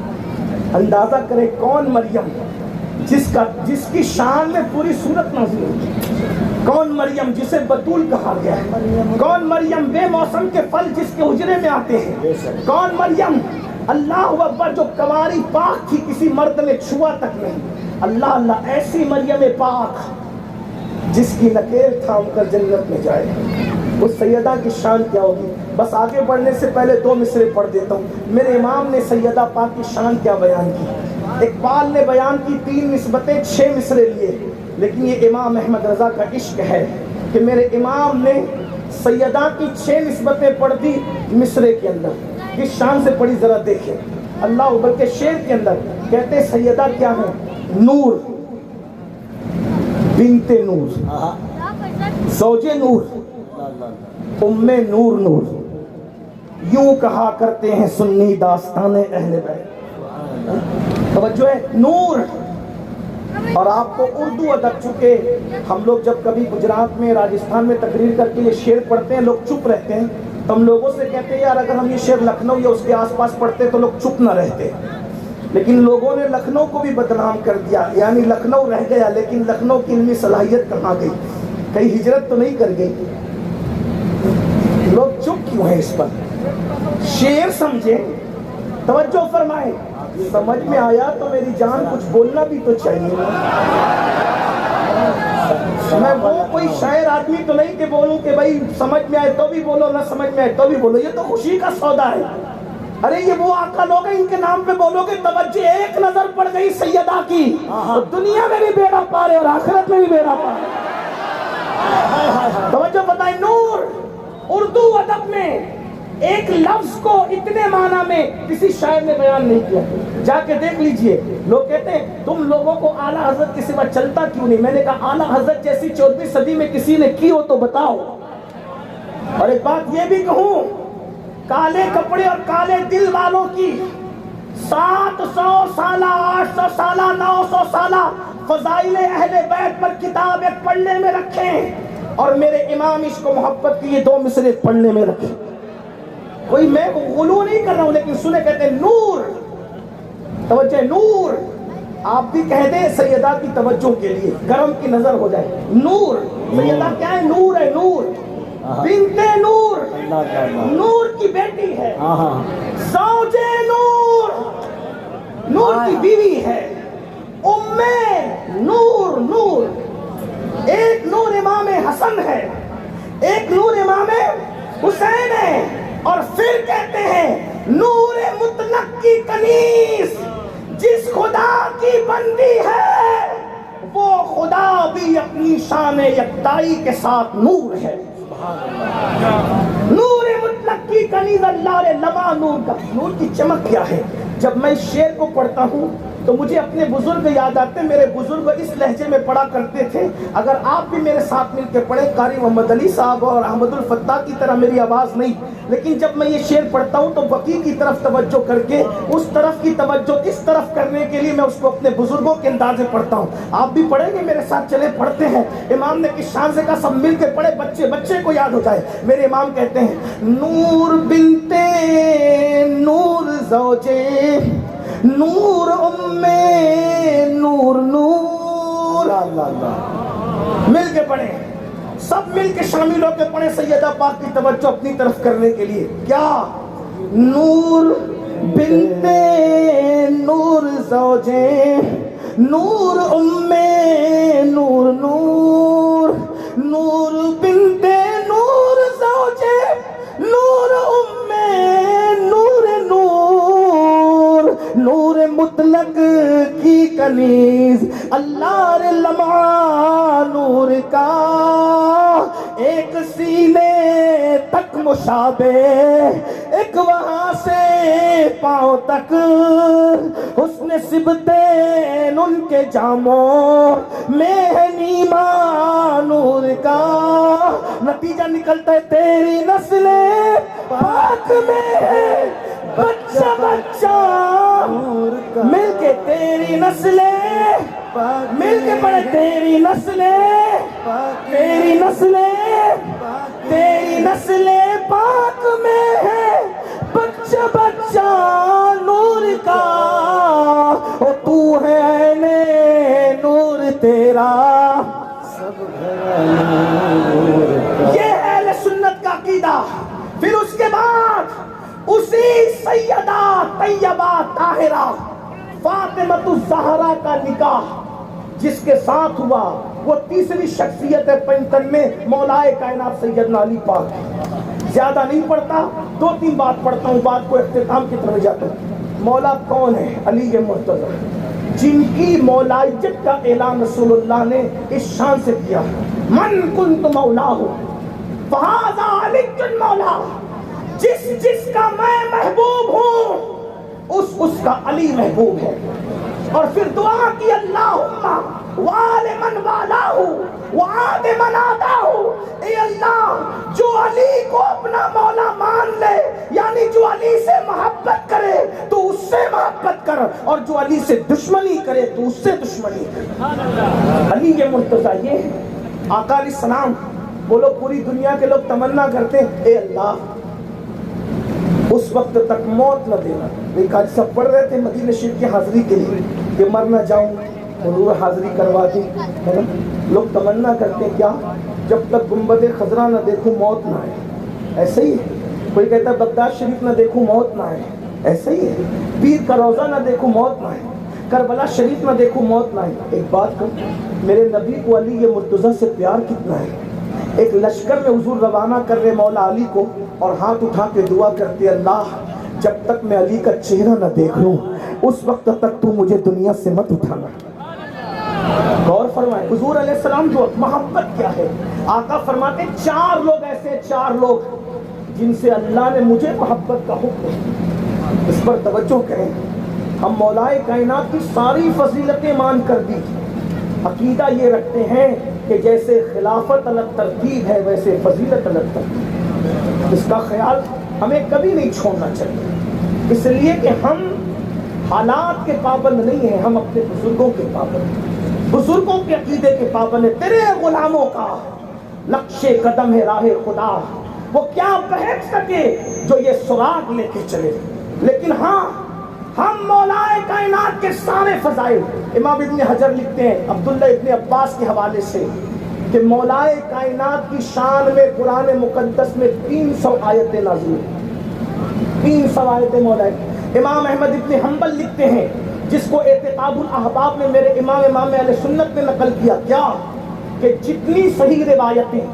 اندازہ کرے کون مریم جس کی شان میں پوری صورت نازل ہوئی. کون مریم جسے بطول کہا گیا ہے. کون مریم بے موسم کے پھل جس کے حجرے میں آتے ہیں. کون مریم اللہ اکبر جو کنواری پاک تھی کسی مرد نے چھوا تک نہیں. اللہ اللہ ایسی مریم پاک جس کی نکیل تھام کر جنت میں جائے. اس سیدہ کی شان کیا ہوگی. بس آگے بڑھنے سے پہلے 2 مصرے پڑھ دیتا ہوں. میرے امام نے سیدہ پاک کی شان کیا بیان کی. اقبال نے بیان کی 3 نسبتیں 6 مصرے لیے. لیکن یہ امام احمد رضا کا عشق ہے کہ میرے امام نے سیدہ کی 6 نسبتیں پڑھ دی مصرے کے اندر. کس شان سے پڑھی ذرا دیکھیں. اللہ اکبر کے شعر کے اندر کہتے ہیں سیدہ کیا ہے. نور بنت نور زوج نور ام نور نور. یوں کہا کرتے ہیں سنی داستان اہل بیت. توجہ ہے نور. اور آپ کو اردو ادب چکے ہم لوگ جب کبھی گجرات میں راجستھان میں تقریر کر کے یہ شعر پڑھتے ہیں لوگ چپ رہتے ہیں. تو ہم لوگوں سے کہتے ہیں یار اگر ہم یہ شعر لکھنؤ یا اس کے آس پاس پڑھتے تو لوگ چپ نہ رہتے. لیکن لوگوں نے لکھنؤ کو بھی بدنام کر دیا. یعنی لکھنؤ رہ گیا لیکن لکھنؤ کی علمی صلاحیت کہاں گئی. کہیں ہجرت تو نہیں کر گئی. لوگ چپ کیوں ہیں اس پر. شعر سمجھے توجہ فرمائے. سمجھ میں آیا تو میری جان کچھ بولنا بھی تو چاہیے. میں وہ کوئی شاعر آدمی تو نہیں کہ بولوں کہ بھائی سمجھ میں آئے تو بھی بولو نہ سمجھ میں آئے تو بھی بولو. یہ تو خوشی کا سودا ہے. ارے یہ وہ آقا لوگ ہیں ان کے نام پہ بولو گے توجہ ایک نظر پڑ گئی سیدہ کی تو دنیا میں بھی بیڑا پارے اور آخرت میں بھی بیڑا پارے. توجہ بتائیں. نور اردو ادب میں ایک لفظ کو اتنے معنی میں کسی شاعر نے بیان نہیں کیا. جا کے دیکھ لیجئے. لوگ کہتے ہیں تم لوگوں کو اعلیٰ حضرت کے سوا چلتا کیوں نہیں. میں نے کہا اعلیٰ حضرت جیسی 14ویں صدی میں کسی نے کی ہو تو بتاؤ. اور ایک بات یہ بھی کہوں کالے کپڑے اور کالے دل والوں کی 700 سالہ 800 سالہ 900 سالہ فضائل اہل بیت پر کتاب ایک پڑھنے میں رکھیں اور میرے امام عشق و محبت کی یہ 2 مصرے پڑھنے میں رکھیں. کوئی میں غلو نہیں کر رہا ہوں لیکن سنے کہتے ہیں نور. توجہ نور. آپ بھی کہہ دیں سیدہ کی توجہ کے لیے کرم کی نظر ہو جائے. نور سیدہ کیا ہے. نور ہے. نور بنت نور نور کی بیٹی ہے. زوج نور نور کی بیوی ہے. ام نور نور. ایک نور امام حسن ہے ایک نور امام حسین ہے. اور پھر کہتے ہیں نور مطلق کی کنیز جس خدا کی بندی ہے وہ خدا بھی اپنی شان یکتائی کے ساتھ نور ہے. نور مطلق کی کنیز اللہ نے لما نور کا. نور کی چمک کیا ہے. جب میں اس شعر کو پڑھتا ہوں تو مجھے اپنے بزرگ یاد آتے. میرے بزرگ اس لہجے میں پڑھا کرتے تھے. اگر آپ بھی میرے ساتھ مل کے پڑھیں قاری محمد علی صاحب اور احمد الفتاح کی طرح میری آواز نہیں لیکن جب میں یہ شعر پڑھتا ہوں تو بقی کی طرف توجہ کر کے اس طرف کی توجہ اس طرف کرنے کے لیے میں اس کو اپنے بزرگوں کے انداز میں پڑھتا ہوں. آپ بھی پڑھیں گے میرے ساتھ چلے پڑھتے ہیں. امام نے کس شان سے کہا سب مل کے پڑھے بچے کو یاد ہو جائے. میرے امام کہتے ہیں نور بنت نور زوجے نور ام نور نور. مل کے پڑھیں سب مل کے شامل ہو کے پڑھیں سیدہ پاک کی توجہ اپنی طرف کرنے کے لیے. کیا نور بنت نور زوجے نور ام نور نور نور بنت نور زوجے نور ام نور نور نور مطلق کی کنیز اللہ رے لمعہ نور کا ایک سینے تک مشابہ، ایک وہاں سے پاؤں تک حسن سبتین ان کے جاموں میں ہے نیما نور کا، نتیجہ نکلتا ہے تیری نسل پاک میں ہے بچہ بچہ نور کا، مل کے تیری نسل مل کے پڑھے تیری نسل تیری نسل تیری نسل پاک میں ہے بچہ بچہ نور کا، او تو ہے نور تیرا سب نور کا۔ یہ ہے اہل سنت کا عقیدہ۔ پھر اس کے بعد اسی سیدہ طیبہ طاہرہ فاطمۃ الزہرا کا نکاح جس کے ساتھ ہوا، وہ تیسری شخصیت ہے پنجتن میں مولا کائنات سیدنا علی پاک۔ زیادہ نہیں پڑھتا، 2-3 بات پڑھتا ہوں، بات کو اختتام کی طرف جاتا ہوں۔ مولا کون ہے؟ علی مرتضیٰ، جن کی مولائیت کا اعلان رسول اللہ نے اس شان سے کیا، من کنت مولا فہذا علی مولا، جس کا میں محبوب ہوں اس کا علی محبوب ہے۔ اور پھر دعا کی اللہم وآل من والاہ وعاد من آداہ، اے اللہ جو علی کو اپنا مولا مان لے، یعنی جو علی سے محبت کرے تو اس سے محبت کر، اور جو علی سے دشمنی کرے تو اس سے دشمنی کر۔ علی کے مرتضیٰ یہ ہے۔ آقا علیہ السلام بولو پوری دنیا کے لوگ تمنا کرتے ہیں اے اللہ اس وقت تک موت نہ دینا۔ ایک آج سب پڑھ رہے تھے مدینہ شریف کی حاضری کے لیے کہ مر نہ جاؤں، حضور حاضری کروا دی، ہے نا؟ لوگ تمنا کرتے ہیں کیا؟ جب تک گنبد خضرا نہ دیکھوں موت نہ آئے۔ ایسے ہی ہے۔ کوئی کہتا ہے بغداد شریف نہ دیکھوں موت نہ آئے، ایسے ہی ہے۔ پیر کا روضہ نہ دیکھوں موت نہ آئے، کربلا شریف نہ دیکھوں موت نہ آئے۔ ایک بات کہوں، میرے نبی کو علی مرتضیٰ سے پیار کتنا ہے۔ ایک لشکر میں حضور روانہ کر رہے مولا علی کو، اور ہاتھ اٹھا کے دعا کرتے اللہ جب تک میں علی کا چہرہ نہ دیکھ لوں اس وقت تک تو مجھے دنیا سے مت اٹھانا۔ غور فرمائے حضور علیہ السلام جو محبت کیا ہے۔ آقا فرماتے 4 لوگ ایسے، 4 لوگ جن سے اللہ نے مجھے محبت کا حکم ہے۔ اس پر توجہ کریں، ہم مولائے کائنات کی ساری فضیلتیں مان کر دی، عقیدہ یہ رکھتے ہیں کہ جیسے خلافت الگ ترتیب ہے ویسے فضیلت الگ ترتیب، اس کا خیال ہمیں کبھی نہیں چھوڑنا چاہیے، اس لیے کہ ہم حالات کے پابند نہیں ہیں، ہم اپنے بزرگوں کے پابند ہیں، بزرگوں کے عقیدے کے پابند ہیں۔ تیرے غلاموں کا نقش قدم ہے راہ خدا، وہ کیا بہک سکے جو یہ سراغ لے کے چلے۔ لیکن ہاں ہم مولائے کائنات کے سارے فضائل، امام ابن حجر لکھتے ہیں عبداللہ ابن عباس کے حوالے سے کہ مولائے کائنات کی شان میں قرآن مقدس میں 300 آیتیں نازل ہیں، 300 آیتیں مولائے۔ امام احمد ابن حنبل لکھتے ہیں جس کو اعتقاد الاحباب میں میرے امام اہل سنت نے نقل کیا، کیا کہ جتنی صحیح روایتیں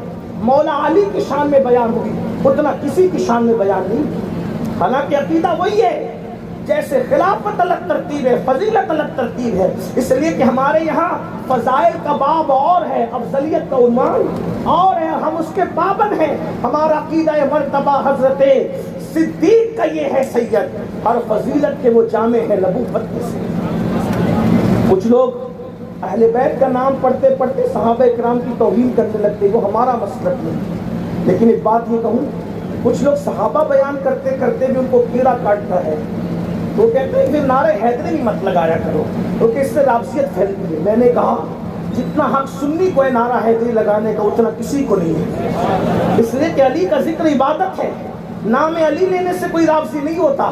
مولا علی کی شان میں بیان ہوئی اتنا کسی کی شان میں بیان نہیں۔ حالانکہ عقیدہ وہی ہے، جیسے خلافت الگ ترتیب ہے فضیلت الگ ترتیب ہے، اس لیے کہ ہمارے یہاں فضائل کا باب اور ہے، افضلیت کا عنوان اور ہے، ہم اس کے پابند ہیں۔ ہمارا عقیدہ مرتبہ حضرت صدیق کا یہ ہے سید، ہر فضیلت کے وہ جامع ہے نبوت کے سے۔ کچھ لوگ اہل بیت کا نام پڑھتے پڑھتے صحابہ اکرام کی توہین کرنے لگتے، وہ ہمارا مسلک نہیں۔ لیکن ایک بات یہ کہوں، کچھ لوگ صحابہ بیان کرتے کرتے بھی ان کو کیڑا کاٹتا ہے، تو کہتے ہیں پھر نعرے حیدری مت لگایا کرو کیونکہ اس سے رابطیت پھیلتی ہے۔ میں نے کہا جتنا حق سنی کو ہے نعرہ حیدری لگانے کا اتنا کسی کو نہیں ہے، اس لیے کہ علی کا ذکر عبادت ہے، نام علی لینے سے کوئی رابطی نہیں ہوتا،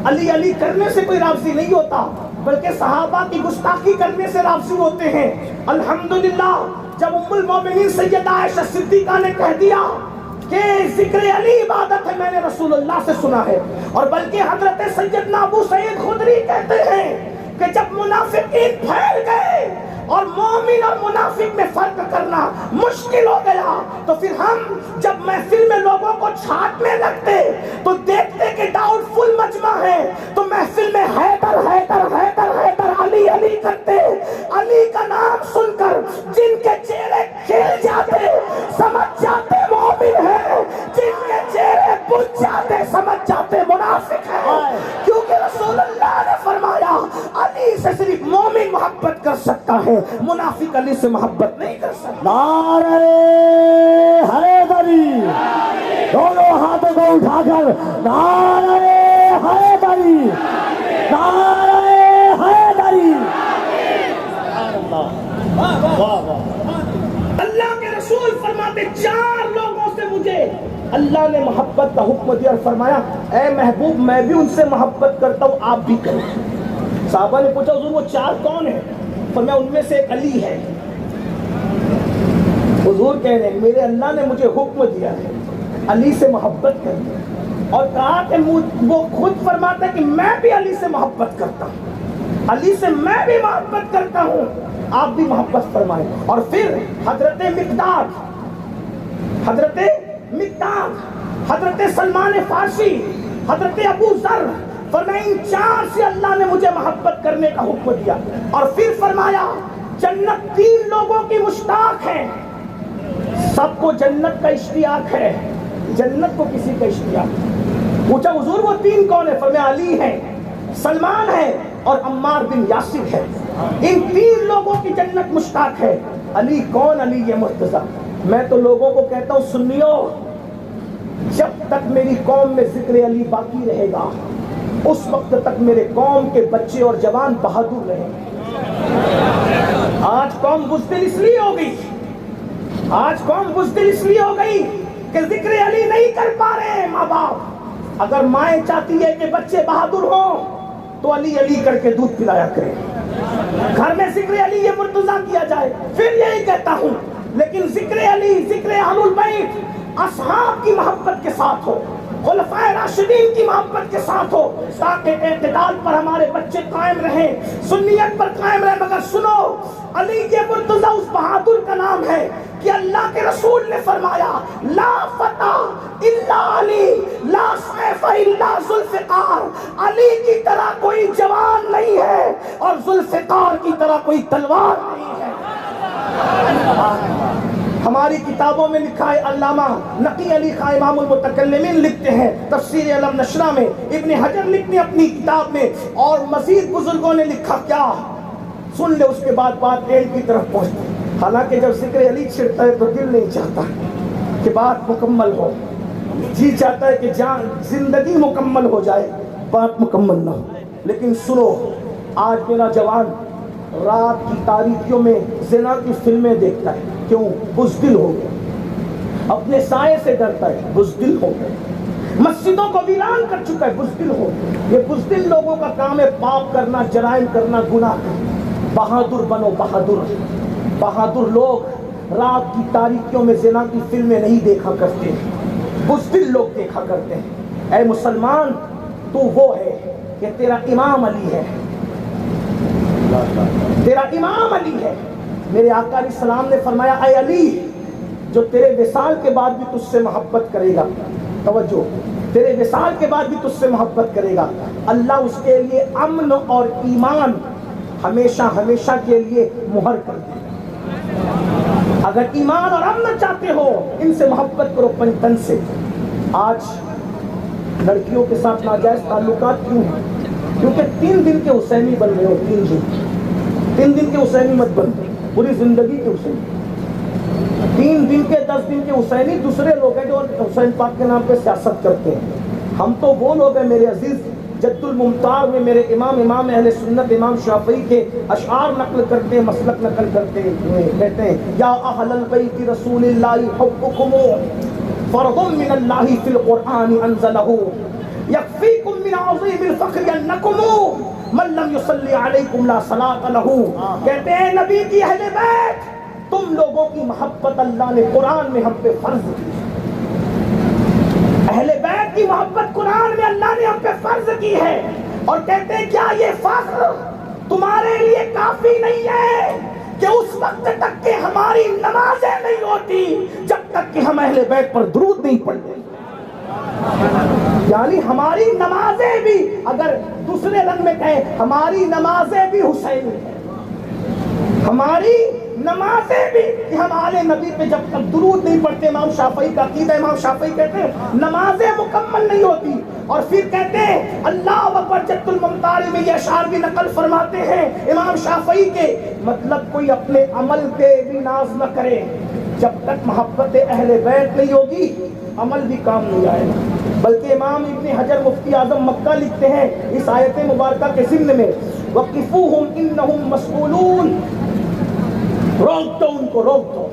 علی علی کرنے سے کوئی رابطی نہیں ہوتا، بلکہ صحابہ کی گستاخی کرنے سے رابطی ہوتے ہیں۔ الحمدللہ جب ام المومنین سیدہ عائشہ صدیقہ نے کہہ دیا کہ ذکر علی عبادت ہے، میں نے رسول اللہ سے سنا ہے، اور بلکہ حضرت سیدنا ابو سعید خدری کہتے ہیں کہ جب منافقین پھیل گئے اور مومن اور منافق میں فرق کرنا مشکل ہو گیا، تو پھر ہم جب محفل میں لوگوں کو چھانٹنے لگتے تو دیکھتے کہ ڈاؤٹ فل مجمع ہے، تو محفل میں حیدر حیدر حیدر حیدر علی علی کرتے، علی کا نام سن کر جن کے چہرے کھل جاتے سمجھ جاتے مومن ہے، جن کے بجھ جاتے سمجھ جاتے منافق ہے، کیونکہ رسول اللہ نے فرمایا علی سے صرف مومن محبت کر سکتا ہے، منافق علی سے محبت نہیں کر سکتا۔ نعرہ حیدری، دونوں ہاتھوں کو اٹھا کر نعرہ حیدری، نعرہ حیدری۔ اللہ کے رسول فرماتے 4 لوگوں سے مجھے اللہ نے محبت کا حکم دیا اور فرمایا اے محبوب میں بھی ان سے محبت کرتا ہوں، آپ بھی کریں۔ صحابہ نے پوچھا حضور وہ 4 کون ہیں؟ فرمایا ان میں سے ایک علی ہے۔ حضور کہہ رہے ہیں میرے اللہ نے مجھے حکم دیا ہے علی سے محبت کریں، اور کہا کہ وہ خود فرماتا ہے کہ میں بھی علی سے محبت کرتا ہوں، علی سے میں بھی محبت کرتا ہوں، آپ بھی محبت فرمائیں۔ اور پھر حضرت مقداد، حضرت سلمان فارسی، حضرت ابو ذر، فرمایا ان 4 سے اللہ نے مجھے محبت کرنے کا حکم دیا۔ اور پھر فرمایا جنت 3 لوگوں کی مشتاق ہے، سب کو جنت کا اشتیاق ہے، جنت کو کسی کا اشتیاق۔ پوچھا حضور وہ 3 کون ہے؟ فرمایا علی ہے، سلمان ہے اور عمار بن یاسر ہے، ان 3 لوگوں کی جنت مشتاق ہے۔ علی کون؟ علی یہ مرتضیٰ۔ میں تو لوگوں کو کہتا ہوں سنیو، جب تک میری قوم میں ذکر علی باقی رہے گا اس وقت تک میرے قوم کے بچے اور جوان بہادر رہیں گے۔ آج قوم بزدل اس لیے ہو گئی، آج قوم بزدل اس لیے ہو گئی کہ ذکر علی نہیں کر پا رہے ہیں ماں باپ۔ اگر مائیں چاہتی ہے کہ بچے بہادر ہوں تو علی علی کر کے دودھ پلایا کریں، گھر میں ذکر علی یہ مرتضیٰ کیا جائے۔ پھر یہی کہتا ہوں لیکن ذکر علی، ذکر اہل البیت اصحاب کی محبت کے ساتھ ہو، خلفائے راشدین کی محبت کے ساتھ ہو، تاکہ اعتدال پر ہمارے بچے قائم رہیں، سنیت پر قائم رہیں۔ مگر سنو علی یہ مرتضیٰ اس بہادر کا نام ہے کہ اللہ کے رسول نے فرمایا لا فتح الا علی، لا سیف الا ذوالفقار، علی کی طرح کوئی جوان نہیں ہے اور ذوالفقار کی طرح کوئی تلوار نہیں ہے۔ ہماری کتابوں میں لکھا ہے، علامہ نقی علی خان امام المتکلمین لکھتے ہیں تفسیر علم نشرہ میں، ابن حجر لکھتے ہیں اپنی کتاب میں، اور مزید بزرگوں نے لکھا کیا سن لے، اس کے بعد بات اینڈ کی طرف پہنچتی۔ حالانکہ جب ذکر علی چھڑتا ہے تو دل نہیں چاہتا کہ بات مکمل ہو، جی چاہتا ہے کہ جان زندگی مکمل ہو جائے، بات مکمل نہ ہو۔ لیکن سنو آج میرا جوان رات کی تاریکیوں میں زنا کی فلمیں دیکھتا ہے، کیوں؟ بزدل ہو گیا، اپنے سائے سے ڈرتا ہے، بزدل ہو گیا، مسجدوں کو ویران کر چکا ہے، بزدل ہو گیا۔ یہ بزدل لوگوں کا کام ہے پاپ کرنا، جرائم کرنا، گناہ کرنا۔ بہادر بنو، بہادر۔ بہادر لوگ رات کی تاریکیوں میں زنا کی فلمیں نہیں دیکھا کرتے، بزدل لوگ دیکھا کرتے ہیں۔ اے مسلمان تو وہ ہے کہ تیرا امام علی ہے، تیرا امام علی ہے۔ میرے آقا علیہ السلام نے فرمایا اے علی جو تیرے وصال کے بعد بھی تجھ سے محبت کرے گا، توجہ، تیرے وصال کے بعد بھی تجھ سے محبت کرے گا، اللہ اس کے لیے امن اور ایمان ہمیشہ ہمیشہ کے لیے مہر کر دے۔ اگر ایمان اور امن چاہتے ہو ان سے محبت کرو پنجتن سے۔ آج لڑکیوں کے ساتھ ناجائز تعلقات کیوں ہیں؟ کیونکہ 3 دن کے حسینی بن رہے ہو، 3 دن کے حسینی مت بن، پوری زندگی کے حسینی۔ 3 دن کے 10 دن کے حسینی دوسرے لوگ ہیں جو حسین پاک کے نام پہ سیاست کرتے ہیں، ہم تو وہ لوگ ہیں میرے عزیز جد الممتاز میں میرے امام اہل سنت امام شافعی کے اشعار نقل کرتے ہیں، مسلک نقل کرتے ہیں، کہتے ہیں یا اہل البیت رسول اللہ حبکم فرض من اللہ فی القرآن انزلہ یکفیکم من عظیم الفخر انکم من لم یصلی علیکم لا صلاۃ لہ۔ کہتے ہیں نبی کی اہل بیت تم لوگوں کی محبت اللہ نے قرآن میں ہم پہ فرض کی، اہل بیت کی محبت قرآن میں اللہ نے ہم پہ فرض کی ہے، اور کہتے ہیں کیا یہ فخر تمہارے لیے کافی نہیں ہے کہ اس وقت تک کہ ہماری نمازیں نہیں ہوتی جب تک کہ ہم اہل بیت پر درود نہیں پڑھتے؟ یعنی ہماری نمازیں بھی، اگر دوسرے رنگ میں کہیں، ہماری نمازیں بھی حسینی ہیں، ہماری نمازیں بھی کہ ہم آل نبی پہ جب تک درود نہیں پڑھتے، امام شافعی کا عقیدہ، امام شافعی کہتے ہیں نمازیں مکمل نہیں ہوتی. اور پھر کہتے ہیں اللہ اکبر. جد الممتار میں یہ اشعار بھی نقل فرماتے ہیں امام شافعی کے، مطلب کوئی اپنے عمل پہ بھی ناز نہ کرے. جب تک محبت اہل بیت نہیں ہوگی عمل بھی کام نہیں آئے گا. بلکہ امام ابن حجر مفتی اعظم مکہ لکھتے ہیں اس آیت مبارکہ کے ضمن میں وقفوہم انہم مسئولون، روک دو ان کو، روک دو،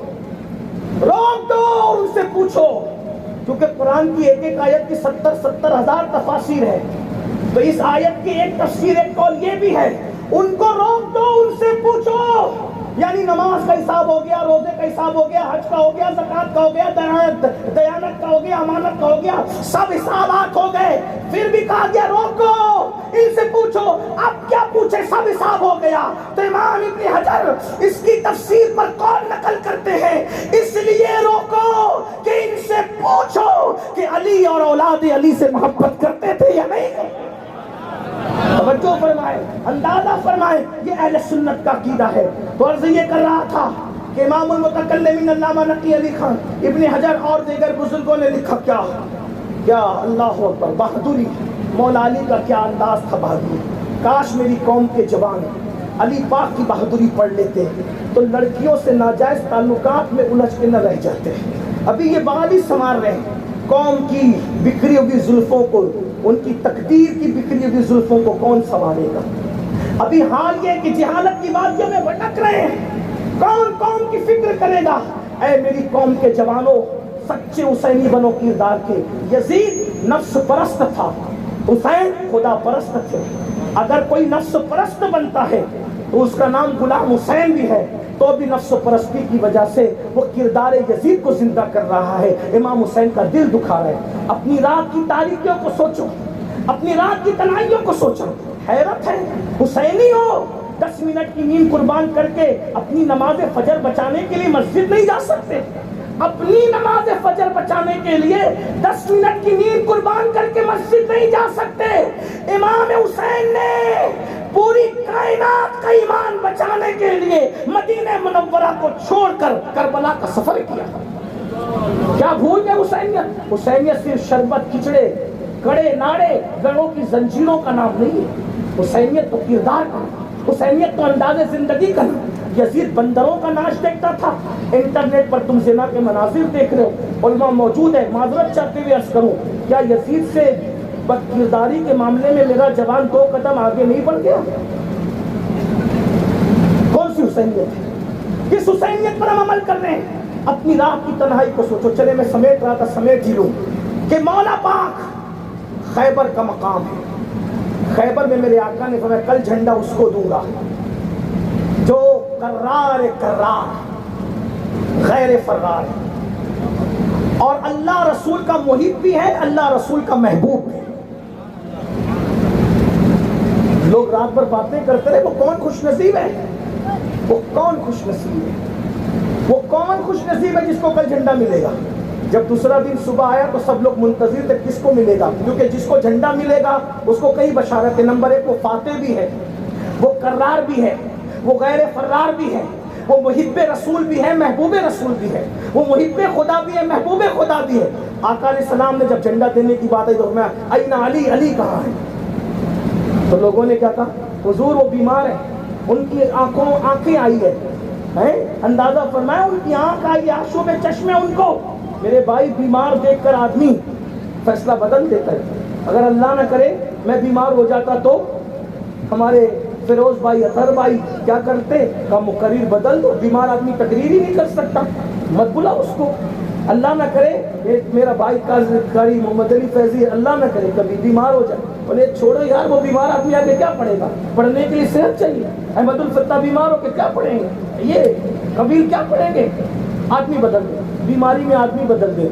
روک دو اور ان سے پوچھو. کیونکہ قرآن کی ایک ایک آیت کی 70 ہزار تفاسیر ہے، تو اس آیت کی ایک تفسیر، ایک قول یہ بھی ہے ان کو روک دو، ان سے پوچھو. یعنی نماز کا حساب ہو گیا، روزے کا حساب ہو گیا، حج کا ہو گیا، زکوٰۃ کا ہو گیا، دیانت کا ہو گیا، امانت کا ہو گیا، سب حسابات ہو گئے. پھر بھی کہا گیا روکو، ان سے پوچھو. اب کیا پوچھے، سب حساب ہو گیا. تو امام ابن حجر اس کی تفسیر پر قول نقل کرتے ہیں اس لیے روکو کہ ان سے پوچھو کہ علی اور اولاد علی سے محبت کرتے تھے یا نہیں. توجہ فرمائے، اندازہ فرمائے، یہ اہل سنت کا عقیدہ ہے. تو عرض یہ کر رہا تھا کہ امام المتکلمین علامہ نقی علی خان، ابن حجر اور دیگر بزرگوں نے لکھا کیا اللہ اکبر، بہادری. مولا علی کا کیا انداز تھا، بہادری. کاش میری قوم کے جوان علی پاک کی بہادری پڑھ لیتے تو لڑکیوں سے ناجائز تعلقات میں الجھ کے نہ رہ جاتے. ابھی یہ بالی سنوار رہے ہیں قوم کی بکھری ہوئی زلفوں کو، ان کی تقدیر کی بکھری ہوئی زلفوں کو کون سنوارے گا. ابھی حال یہ کہ جہالت کی وادیوں میں بھٹک رہے ہیں، کون قوم کی فکر کرے گا. اے میری قوم کے جوانوں، سچے حسینی بنو کردار کے. یزید نفس پرست تھا، حسین خدا پرست تھے. اگر کوئی نفس پرست بنتا ہے تو اس کا نام غلام حسین بھی ہے، تو بھی نفس پرستی کی وجہ سے وہ کردار یزید کو زندہ کر رہا ہے. امام حسین کا دل دکھا رہا ہے. اپنی رات کی تاریکیوں کو سوچو، اپنی رات کی تنہائیوں کو سوچو. حیرت ہے، حسینی ہو 10 منٹ کی نیند قربان کر کے اپنی نماز فجر بچانے کے لیے مسجد نہیں جا سکتے. اپنی نماز فجر بچانے کے لیے 10 منٹ کی نیند قربان کر کے مسجد نہیں جا سکتے. امام حسین نے پوری کائنات کا ایمان بچانے کے لیے مدینہ منورہ کو چھوڑ کر کربلا کا سفر کیا. کیا بھول گئے حسینیت؟ حسینیت صرف شربت، کھچڑے، کڑے ناڑے، گڑوں کی زنجیروں کا نام نہیں ہے. حسینیت تو کردار کا، حسینیت تو انداز زندگی کا. یزید بندروں کا ناچ دیکھتا تھا. انٹرنیٹ پر تم زنا کے مناظر دیکھ رہے ہو، علماء موجود ہے. معذرت چاہتے ہوئے عرض کروں، کیا یزید سے بد کرداری کے معاملے میں میرا جوان 2 قدم آگے نہیں بڑھ گیا؟ کون سی حسینیت ہے؟ کس حسینیت پر ہم عمل کر رہے ہیں؟ اپنی رات کی تنہائی کو سوچو. چلے میں سمیٹ رہا تھا، سمیٹ ہی لوں کہ مولا پاک خیبر کا مقام ہے. خیبر میں میرے آقا نے فرمایا کل جھنڈا اس کو دوں گا جو کرار غیر فرار ہے، اور اللہ رسول کا محب بھی ہے، اللہ رسول کا محبوب بھی ہے. لوگ رات بھر باتیں کرتے رہے، وہ کون خوش نصیب ہے؟ وہ کون خوش نصیب ہے؟ وہ کون خوش نصیب ہے جس کو کل جھنڈا ملے گا؟ جب دوسرا دن صبح آیا تو سب لوگ منتظر تھے کس کو ملے گا، کیونکہ جس کو جھنڈا ملے گا اس کو کئی بشارت ہے. نمبر 1 وہ فاتح بھی ہے، وہ کرار بھی ہے، وہ غیر فرار بھی ہے، وہ محب رسول بھی ہے، محبوب رسول بھی ہے، وہ محب خدا بھی ہے، محبوب خدا بھی ہے. آقا علیہ السلام نے جب جھنڈا دینے کی بات آئی تو میں این علی، علی کہاں ہے؟ تو لوگوں نے کیا کہا، حضور وہ بیمار ہے، ان کی آنکھیں آئی ہے. اندازہ فرمایا ان کی آنکھ آئی، آشوب چشمے ان کو. میرے بھائی بیمار دیکھ کر آدمی فیصلہ بدل دیتا ہے. اگر اللہ نہ کرے میں بیمار ہو جاتا تو ہمارے فیروز بھائی، اطہر بھائی کیا کرتے؟ کا مقرر بدل دو. بیمار آدمی تقریر ہی نہیں کر سکتا، مت بلا اس کو. اللہ نہ کرے ایک میرا بھائی قاری محمد علی فیضی، اللہ نہ کرے کبھی بیمار ہو جائے، بولے چھوڑو یار وہ بیمار آدمی آگے کیا پڑھے گا، پڑھنے کے لیے صحت چاہیے. احمد الفتح بیمار ہو کے کیا پڑھیں گے، یہ کبیر کیا پڑھیں گے؟ آدمی بدل دے، بیماری میں آدمی بدل دے.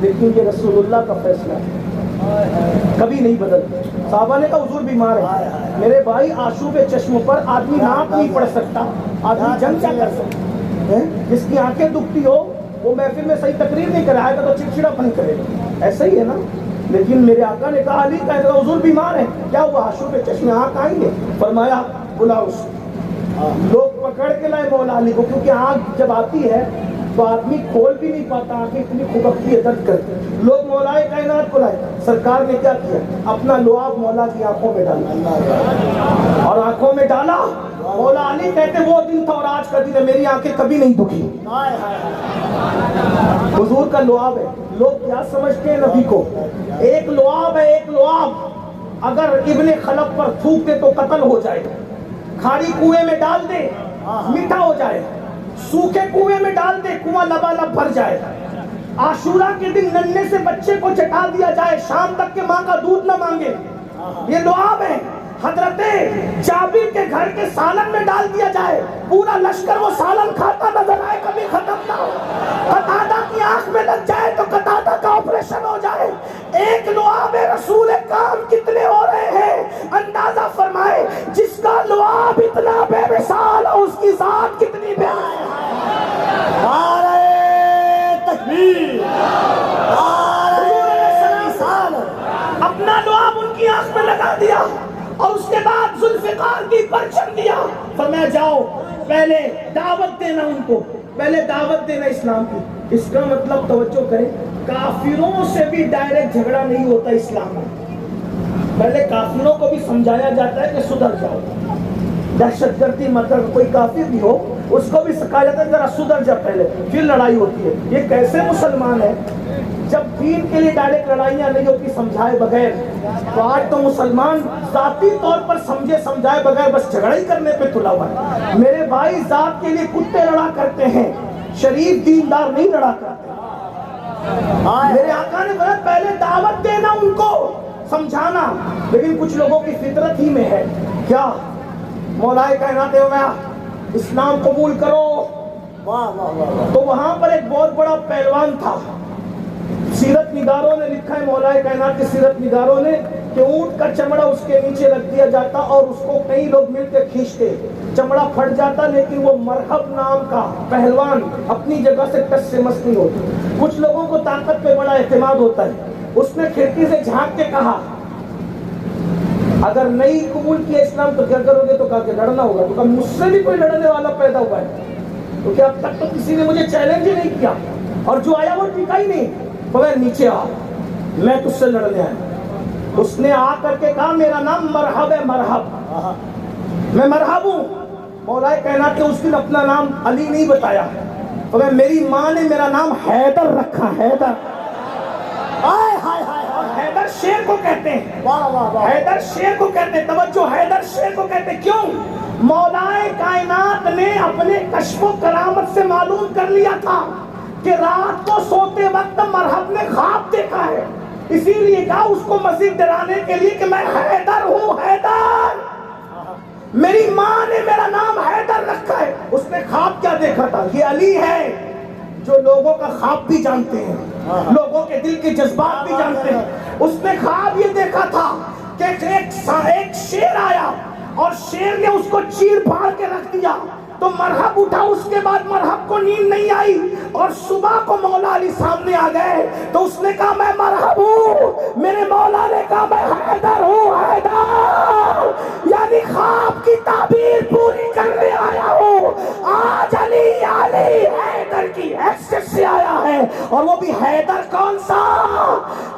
لیکن یہ رسول اللہ کا فیصلہ ہے، کبھی نہیں بدلتے. صحابہ نے کہا حضور بیمار ہے. میرے بھائی آشوب چشم پر آدمی ناک نہیں پڑھ سکتا، آدمی جنگ کیا کر سکتا ہے؟ جس کی آنکھیں دکھتی ہو وہ محفل میں صحیح تقریر نہیں کرائے گا تو چڑچڑا پن کرے گا، ایسا ہی ہے نا. لیکن میرے آقا نے کہا علی کا حضور بیمار ہے، کیا ہوا؟ آشوب چشم آنکھ آئیں گے؟ فرمایا بلاؤ اس. لوگ پکڑ کے لائے مولا علی کو، کیونکہ آنکھ جب آتی ہے تو آدمی کھول بھی نہیں پاتا، آنکھیں اتنی کھبکتی ہے درد کرتی۔ لوگ مولا کائنات کو لائے، سرکار نے کیا کیا؟ اپنا لعاب مولا کی آنکھوں میں ڈالا، اور آنکھوں میں ڈالا۔ مولا علی کہتے وہ دن تھا اور آج کا دن ہے، میری آنکھیں کبھی نہیں دکھی۔ حضور کا لعاب ہے۔ لوگ کیا سمجھتے ہیں نبی کو؟ ایک لعاب ہے، ایک لعاب اگر ابن خلف پر تھوک دے تو قتل ہو جائے، کھاری کنویں میں ڈال دے میٹھا ہو جائے، سوکھے کنویں میں ڈال دے کنواں لبالب بھر جائے، عاشورہ کے دن ننھے سے بچے کو چٹا دیا جائے، شام تک کے ماں کا دودھ نہ مانگے، یہ لعاب ہے۔ حضرت جابر کے گھر کے سالن میں ڈال دیا جائے، پورا لشکر وہ سالن کھاتا نظر آئے، کبھی ختم نہ ہو، قتادہ کی آنکھ میں لگ جائے تو قتادہ کا آپریشن ہو جائے۔ ایک لعاب رسول کام کتنے ہو رہے ہیں اندازہ فرمائے، جس کا لعاب اتنا بے مثال ہو اس کی ذات کتنی بے مثال۔ نعرہ تکبیر، اپنا لعاب ان کی آنکھ میں لگا دیا اور اس کے بعد ذوالفقار کی پرچم دیا، فرمایا جاؤ پہلے دعوت دینا ان کو، پہلے دعوت دینا اسلام کی۔ اس کا مطلب توجہ کریں، کافروں سے بھی ڈائریکٹ جھگڑا نہیں ہوتا اسلام میں، پہلے کافروں کو بھی سمجھایا جاتا ہے کہ سدھر جاؤ، دہشت گردی مطلب کوئی کافر بھی ہو اس کو بھی سکھایا جاتا ہے ذرا سدھر جا پہلے، پھر لڑائی ہوتی ہے۔ یہ کیسے مسلمان ہے جب دین کے لیے ڈائریکٹ لڑائیاں نہیں ہوتی سمجھائے بغیر؟ تو آج تو مسلمان ذاتی طور پر سمجھے سمجھائے بغیر بس جھگڑا ہی کرنے پہ تلا ہوا ہے۔ میرے بھائی ذات کے لیے کتے لڑا کرتے ہیں، شریف دیندار نہیں لڑا کرتے۔ میرے آقا نے بولا پہلے دعوت دینا ان کو، سمجھانا، لیکن کچھ لوگوں کی فطرت ہی میں ہے کیا؟ مولا کائنات ہو گیا اسلام قبول کرو، تو وہاں پر ایک بہت بڑا پہلوان تھا، سیرت نگاروں نے لکھا ہے، مولا کائنات کے سیرت نگاروں نے، کہ اونٹ کا چمڑا اس کے نیچے رکھ دیا جاتا اور اس کو کئی لوگ مل کے کھینچتے، چمڑا پھٹ جاتا، لیکن وہ مرحب نام کا پہلوان اپنی جگہ سے ٹس سے مس نہیں ہوتا۔ کچھ لوگوں کو طاقت پہ بڑا اعتماد ہوتا ہے، اس نے کھڑکی سے جھانک کے کہا اگر نہیں قبول کیا اسلام تو کیا کرو گے؟ تو کہا کہ لڑنا ہوگا۔ تو کہا مجھ سے بھی کوئی لڑنے والا پیدا ہوا ہے؟ تو کیا اب تک تو کسی نے مجھے چیلنج ہی نہیں کیا، اور جو آیا وہ ٹکا ہی نہیں، بغیر نیچے آ، میں تجھ سے لڑنے آیا۔ اس نے آ کر کے کہا میرا نام مرحب ہے، مرحب، میں مرحب ہوں۔ مولا کائنات نے اس دن اپنا نام علی نہیں بتایا، مگر میری ماں نے میرا نام حیدر رکھا، حیدر۔ حیدر شیر کو کہتے ہیں، حیدر شیر کو کہتے ہیں، توجہ، حیدر شیر کو کہتے ہیں۔ کیوں؟ مولا کائنات نے اپنے کشف و کرامت سے معلوم کر لیا تھا کہ رات کو سوتے وقت مرحب نے خواب دیکھا ہے، اسی لیے کہا اس کو مزید ڈرانے کے لیے کہ میں حیدر ہوں، حیدر، میری ماں نے میرا نام حیدر رکھا ہے۔ اس نے خواب کیا دیکھا تھا؟ یہ علی ہے جو لوگوں کا خواب بھی جانتے ہیں، لوگوں کے دل کے جذبات بھی جانتے ہیں۔ اس نے خواب یہ دیکھا تھا کہ ایک شیر آیا اور شیر نے اس کو چیر پھاڑ کے رکھ دیا، تو مرحب اٹھا، اس کے بعد مرحب کو نیند نہیں آئی اور صبح کو مولا علی سامنے آ گئے، تو اس نے کہا میں مرحب ہوں، میرے مولا نے کہا میں حیدر ہوں، حیدر، یعنی خواب کی تعبیر پوری کرنے آیا ہوں۔ آج علی علی حیدر کی حیثیت سے آیا ہے، اور وہ بھی حیدر کون سا؟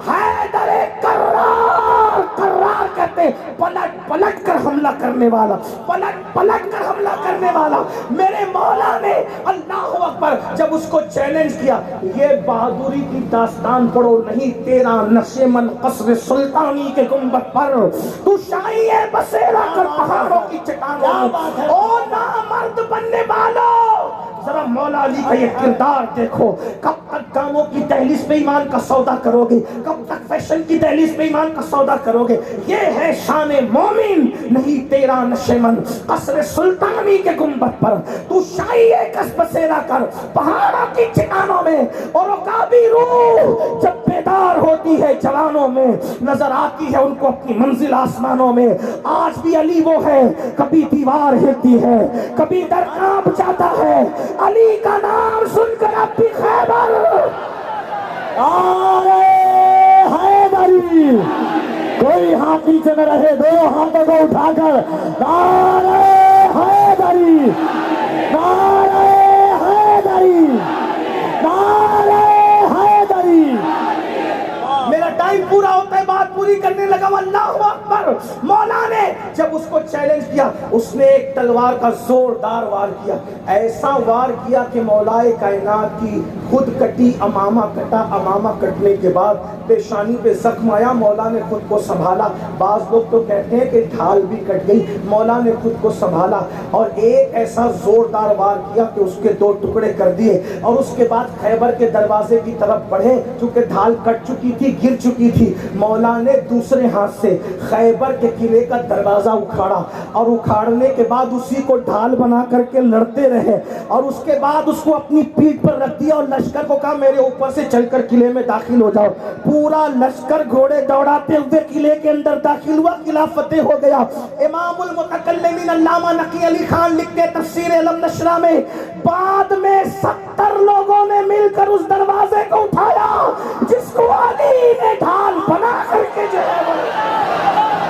حیدر کرار، کرار کہتے پلٹ پلٹ کر حملہ کرنے والا، پلٹ پلٹ کر حملہ کرنے والا۔ میرے مولا نے اللہ اکبر جب اس کو چیلنج کیا، یہ بہادری کی داستان پڑھو نہیں، تیرا نشیمن قصر سلطانی کے گنبد پر تو شاہی ہے بسیرا کر پہاڑوں کی چٹانوں، او نامرد بننے والوں، ذرا مولا علی کا یہ کردار دیکھو۔ کب تک گاموں کی دہلیز پہ ایمان کا سودا کرو گے؟ کب تک فیشن کی دہلیز پہ ایمان کا سودا کرو گے؟ یہ ہے شان مومن، نہیں تیرا نشیمن قصر سلطانی کے گنبد پر تو شاہی کس بسیرا کر پہاڑوں کی چٹانوں میں۔ اور عقابی روح جب بیدار ہوتی ہے جوانوں میں، نظر آتی ہے ان کو اپنی منزل آسمانوں میں۔ آج بھی علی وہ ہے، کبھی دیوار ہلتی ہے، کبھی در کانپ جاتا ہے، علی کا نام سن کر اب بھی خیبر حیدری، کوئی ہاتھ نیچے نہ رہے، دو ہاتھوں کو اٹھا کر نعرہ حیدر حیدری نعرہ حیدری نعرہ حیدری. میرا ٹائم پورا ہوتا ہے، بات پوری کرنے لگا. اللہ اکبر. مولا نے جب اس کو چیلنج کیا، اس نے ایک تلوار کا زوردار وار کیا، ایسا وار کیا کہ مولائے کائنات کی خود کٹی امامہ کٹا. امامہ کٹنے کے بعد پیشانی پہ زخم آیا، مولا نے خود کو سنبھالا. بعض لوگ تو کہتے ہیں کہ ڈھال بھی کٹ گئی، مولا نے خود کو سنبھالا اور ایک ایسا زوردار وار کیا کہ اس کے 2 ٹکڑے کر دیے. اور اس کے بعد خیبر کے دروازے کی طرف بڑھے، چونکہ ڈھال کٹ چکی تھی، گر چکی تھی. مولا نے دوسرے ہاتھ سے خیبر کے قلعے کا دروازہ اکھاڑا اور اکھاڑنے کے بعد اسی کو ڈھال بنا کر کے لڑتے رہے. اور اس کے بعد اس کو اپنی پیٹھ پر رکھ دیا اور لشکر کو کہا میرے اوپر سے چل کر قلعے میں داخل ہو جاؤ. پورا لشکر گھوڑے دوڑاتے ہوئے قلعے کے اندر داخل ہوا، قلعہ فتح ہو گیا. امام المتکلمین علامہ نقی علی خان لکھتے تفسیر علم نشرہ میں، بعد میں 70 لوگوں نے مل کر اس دروازے کو اٹھایا جس کو علی نے ڈھال بنا کر کے جو ہے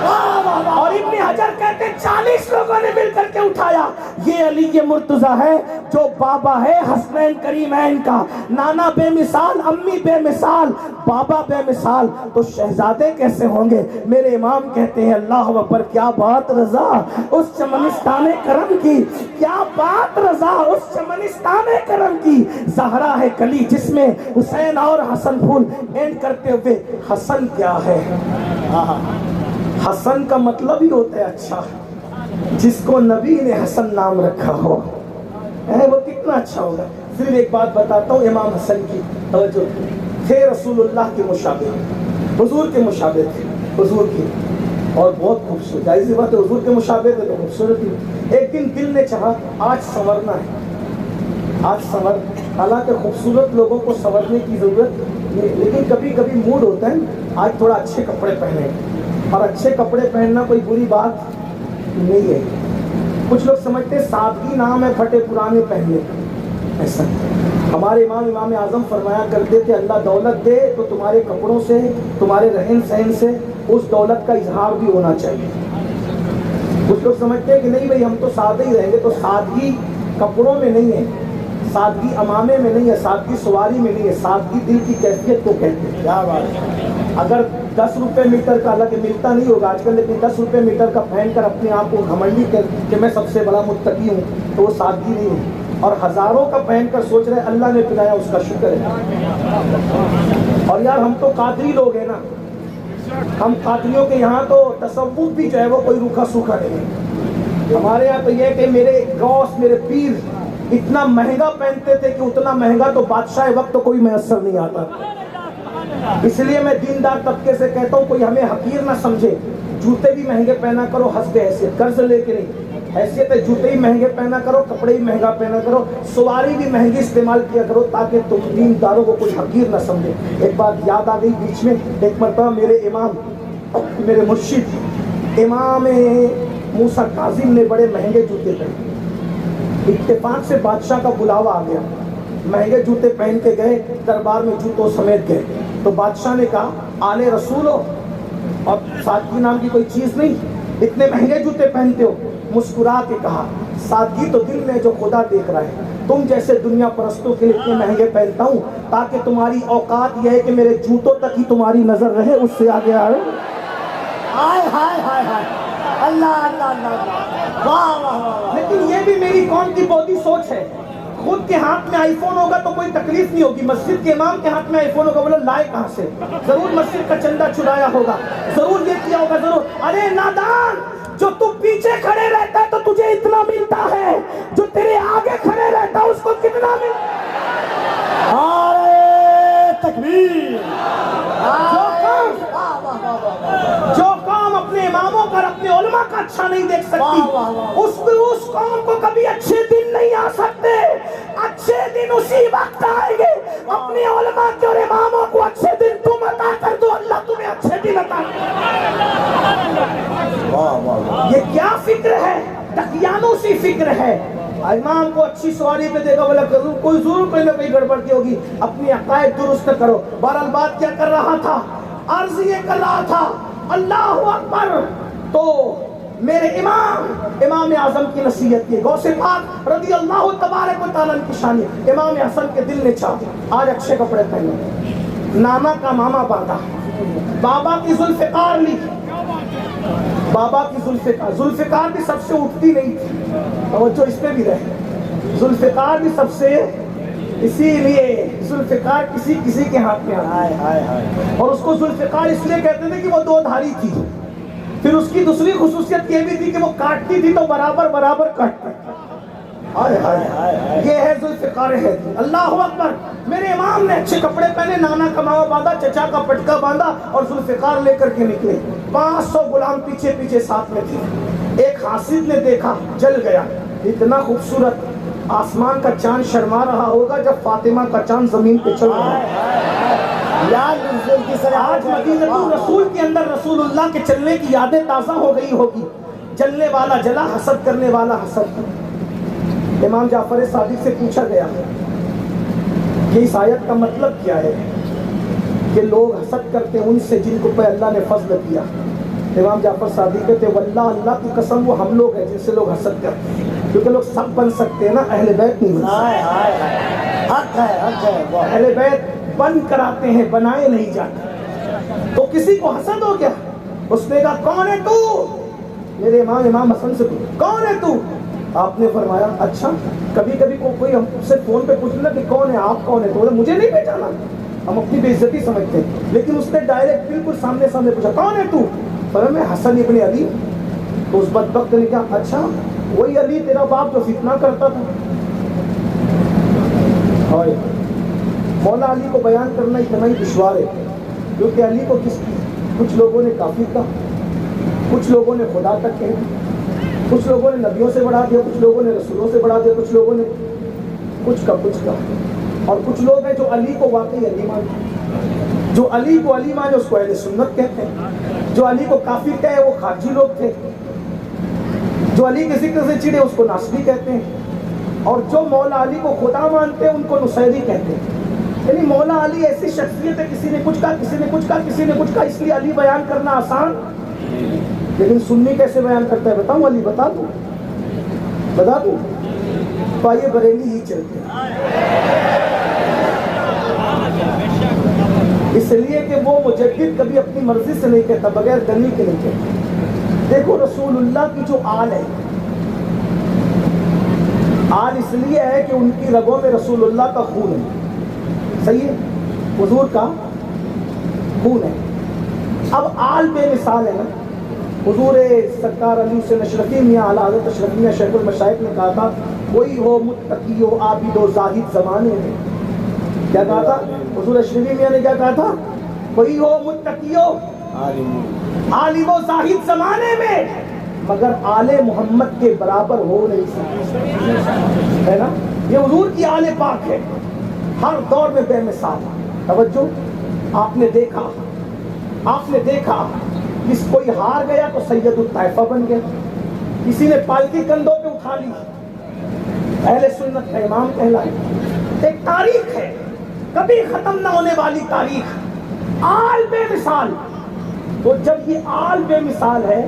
اور ابن حجر کہتے 40 لوگوں نے مل کر کے اٹھایا. یہ علی کے مرتضیٰ ہے جو بابا ہے حسنین کریمین کا، نانا بے مثال، امی بے مثال، بابا بے مثال، تو شہزادے کیسے ہوں گے؟ میرے امام کہتے ہیں اللہ اکبر. کیا بات رضا اس چمنستان کرم کی، کیا بات رضا اس چمنستان کرم کی. زہرا ہے کلی جس میں حسین اور حسن پھول. اینڈ کرتے ہوئے حسن کیا ہے؟ حسن کا مطلب ہی ہوتا ہے اچھا. جس کو نبی نے حسن نام رکھا ہو وہ کتنا اچھا ہوگا. صرف ایک بات بتاتا ہوں، امام حسن کی توجہ تھے رسول اللہ کے مشابہ، حضور کے مشابہ تھے، حضور کی، اور بہت خوبصورت. ظاہر سی بات ہے حضور کے مشابہ تھے تو خوبصورت تھی. ایک دن دل نے چاہا آج سنورنا ہے، آج سنور. حالانکہ خوبصورت لوگوں کو سنورنے کی ضرورت نہیں، لیکن کبھی کبھی موڈ ہوتا ہے آج تھوڑا اچھے کپڑے پہنے. اور اچھے کپڑے پہننا کوئی بری بات نہیں ہے. کچھ لوگ سمجھتے ہیں سادگی نام ہے پھٹے پرانے پہننے کا، ایسا. ہمارے امام اعظم فرمایا کرتے تھے اللہ دولت دے تو تمہارے کپڑوں سے، تمہارے رہن سہن سے اس دولت کا اظہار بھی ہونا چاہیے. کچھ لوگ سمجھتے ہیں کہ نہیں بھائی ہم تو سادے ہی رہیں گے. تو سادگی کپڑوں میں نہیں ہے، سادگی امامے میں نہیں ہے، سادگی سواری میں نہیں ہے، سادگی دل کی کیفیت کو کہتے ہیں. کیا بات ہے. اگر 10 روپے میٹر کا، حالانکہ ملتا نہیں ہوگا آج کل، لیکن 10 روپے میٹر کا پہن کر اپنے آپ کو گھمنڈی کر کہ میں سب سے بڑا متقی ہوں تو وہ سادگی نہیں ہے. اور ہزاروں کا پہن کر سوچ رہے اللہ نے پلایا اس کا شکر ہے. اور یار ہم تو قادری لوگ ہیں نا، ہم قادریوں کے یہاں تو تصوف بھی جو ہے وہ کوئی روکھا سوکھا نہیں ہے. ہمارے یہاں تو یہ کہ میرے غوث میرے پیر اتنا مہنگا پہنتے تھے کہ اتنا مہنگا تو بادشاہ وقت تو کوئی میسر نہیں آتا. اس لیے میں دیندار طبقے سے کہتا ہوں کوئی ہمیں حقیر نہ سمجھے. جوتے بھی مہنگے پہنا کرو حسب حیثیت، قرض لے کے نہیں. حیثیت ہے جوتے ہی مہنگے پہنا کرو، کپڑے ہی مہنگا پہنا کرو، سواری بھی مہنگی استعمال کیا کرو تاکہ تم دینداروں کو کوئی حقیر نہ سمجھے. ایک بات یاد آ گئی بیچ میں، ایک مرتبہ میرے امام، میرے مرشد امام موسیٰ کاظم نے بڑے مہنگے جوتے پہنے. اتفاق سے بادشاہ کا بلاوا آ گیا، مہنگے جوتے پہن کے گئے، دربار میں جوتوں سمیت گئے. تو بادشاہ نے کہا آل رسول ہو اور سادگی نام کی کوئی چیز نہیں، اتنے مہنگے جوتے پہنتے ہو. مسکرا کے کہا سادگی تو دل میں جو خدا دیکھ رہا ہے. تم جیسے دنیا پرستوں کے لیے اتنے مہنگے پہنتا ہوں تاکہ تمہاری اوقات یہ ہے کہ میرے جوتوں تک ہی تمہاری نظر رہے، اس سے آگے آئے. ہائے ہائے ہائے ہائے، اللہ اللہ اللہ، واہ واہ واہ. لیکن یہ بھی میری قوم کی بہت ہی سوچ ہے. خود کے ہاتھ میں آئی فون ہوگا تو کوئی تکلیف نہیں ہوگی، مسجد کے امام کے ہاتھ میں آئی فون ہوگا بولے لائے کہاں سے، ضرور مسجد کا چندہ چرایا ہوگا، ضرور یہ کیا ہوگا، ضرور. ارے نادان، جو تو پیچھے کھڑے رہتا ہے تو تجھے اتنا ملتا ہے، جو تیرے آگے کھڑے رہتا ہے اس کو کتنا ملتا ہے. نعرہ تکبیر. جو قوم اپنے اماموں کا، اپنے علماء کا اچھا نہیں دیکھ سکتی، اس قوم کو کبھی اچھے دن نہیں آ سکتے. اچھے دن اسی وقت آئیں گے اپنے علماء کے اور اماموں کو اچھے دن تم عطا کر دو، اللہ تمہیں اچھے دن عطا کر. یہ کیا فکر ہے؟ تقیانوں سی فکر ہے. امام کو اچھی سواری پہ دیکھا بولا کوئی ضرور کوئی نہ کوئی گڑبڑ کی ہوگی، اپنی عقائد درست کرو. بہرحال بات کیا کر رہا تھا، عرض یہ کر رہا تھا اللہ اکبر. تو میرے امام اعظم کی نصیحت کی، غوث پاک رضی اللہ تبارک و تعالیٰ کی شان، امام حسن کے دل نے چاہا آج اچھے کپڑے پہنے، نانا کا ماما باندھا، بابا کی ذوالفقار لی، بابا کی ذوالفقار بھی سب سے اٹھتی نہیں تھی، توجہ اس پہ بھی رہے، ذوالفقار بھی سب سے، اسی لیے ذوالفقار کسی کسی کے ہاتھ میں آیا، اور اس کو ذوالفقار اس لیے کہتے تھے کہ وہ دو دھاری تھی، پھر اس کی دوسری خصوصیت یہ بھی تھی کہ وہ کاٹتی تھی تو برابر برابر کاٹتی، یہ ہے ذوالفقار ہے۔ اللہ اکبر، میرے امام نے اچھے کپڑے پہنے، نانا کا ماما باندھا، چچا کا پٹکا باندھا اور ذوالفقار لے کر کے نکلے، 500 غلام پیچھے پیچھے ساتھ میں تھے۔ ایک حاسد نے دیکھا، جل گیا، اتنا خوبصورت، آسمان کا چاند شرما رہا ہوگا جب فاطمہ کا چاند زمین پہ چل رہا ہے۔ آج مدینہ رسول کے اندر رسول اللہ کے چلنے کی یادیں تازہ ہو گئی ہوگی، جلنے والا جلا، حسد کرنے والا حسد۔ امام جعفر صادق سے پوچھا گیا کہ اس آیت کا مطلب کیا ہے کہ لوگ حسد کرتے ہیں ان سے جن کو پہ اللہ نے فضل دیا۔ امام جعفر صادق کہتے ہیں واللہ اللہ کی قسم وہ ہم لوگ ہیں جن سے لوگ حسد کرتے ہیں، کیونکہ لوگ سب بن سکتے ہیں نا، اہل بیت نہیں بن سکتے، حق ہے، اہل بیت بن کراتے ہیں، بنائے نہیں جاتے۔ تو کسی کو حسد ہو گیا، اس نے کہا کون ہے تو؟ میرے امام حسن سے کون ہے تو؟ آپ نے فرمایا اچھا، کبھی کبھی کوئی ہم سے فون پہ پوچھ لیا کہ کون ہے آپ، کون ہے تو مجھے نہیں پہچانا، ہم اپنی بے عزتی سمجھتے ہیں، لیکن اس نے ڈائریکٹ بالکل سامنے سامنے پوچھا کون ہے تو؟ فرمایا میں حسن ابن علی۔ تو اس بدبخت نے کہا اچھا وہی علی تیرا باپ جو فتنہ کرتا تھا؟ اور مولا علی کو بیان کرنا اتنا ہی دشوار ہے، کیونکہ علی کو کچھ لوگوں نے کافر کہا، کچھ لوگوں نے خدا تک کہہ دیا، کچھ لوگوں نے نبیوں سے بڑھا دیا، کچھ لوگوں نے رسولوں سے بڑھا دیا، کچھ لوگوں نے کچھ کا، اور کچھ لوگ ہیں جو علی کو واقعی علی مانتے، جو علی کو علی مانے اس کو اہل سنت کہتے ہیں، جو علی کو کافر کہے وہ خارجی لوگ تھے، جو علی کے ذکر سے چڑے اس کو ناصبی کہتے ہیں، اور جو مولا علی کو خدا مانتے ہیں ان کو نصیری کہتے ہیں۔ یعنی مولا علی ایسی شخصیت ہے، کسی نے کچھ کہا، کسی نے کچھ کہا، کسی نے کچھ کہا، اس لیے علی بیان کرنا آسان، لیکن سنی کیسے بیان کرتا ہے بتاؤں؟ علی بتا دوں پائیے بریلی ہی چلتے ہیں، اس لیے کہ وہ مجدد کبھی اپنی مرضی سے نہیں کہتا، بغیر دلیل کے نہیں کہتا۔ دیکھو رسول اللہ کی جو آل ہے، آل اس لیے ہے کہ ان کی رگوں میں رسول اللہ کا خون ہے، صحیح ہے، حضور کا خون ہے۔ اب آل بے مثال ہے نا، حضور سرکار علی حسین اشرفی میاں اعلیٰ حضرت اشرفی میاں شیخ المشائخ نے کہا تھا کوئی ہو متقی و عابد و زاہد زمانے میں، کیا کہا تھا حضور اشرفی میاں نے؟ کیا کہا تھا؟ کوئی ہو متقی و عالم و زاہد زمانے میں، مگر آل محمد کے برابر ہو نہیں سکتا، ہے نا؟ یہ حضور کی آل پاک ہے، ہر دور میں بے مثال۔ توجہ، آپ نے دیکھا کس کوئی ہار گیا تو سید الطائفہ بن گیا، کسی نے پالکی کندھوں پہ اٹھا لی، اہل سنت کا امام کہلائے۔ ایک تاریخ ہے، کبھی ختم نہ ہونے والی تاریخ، آل بے مثال۔ تو جب یہ آل بے مثال ہے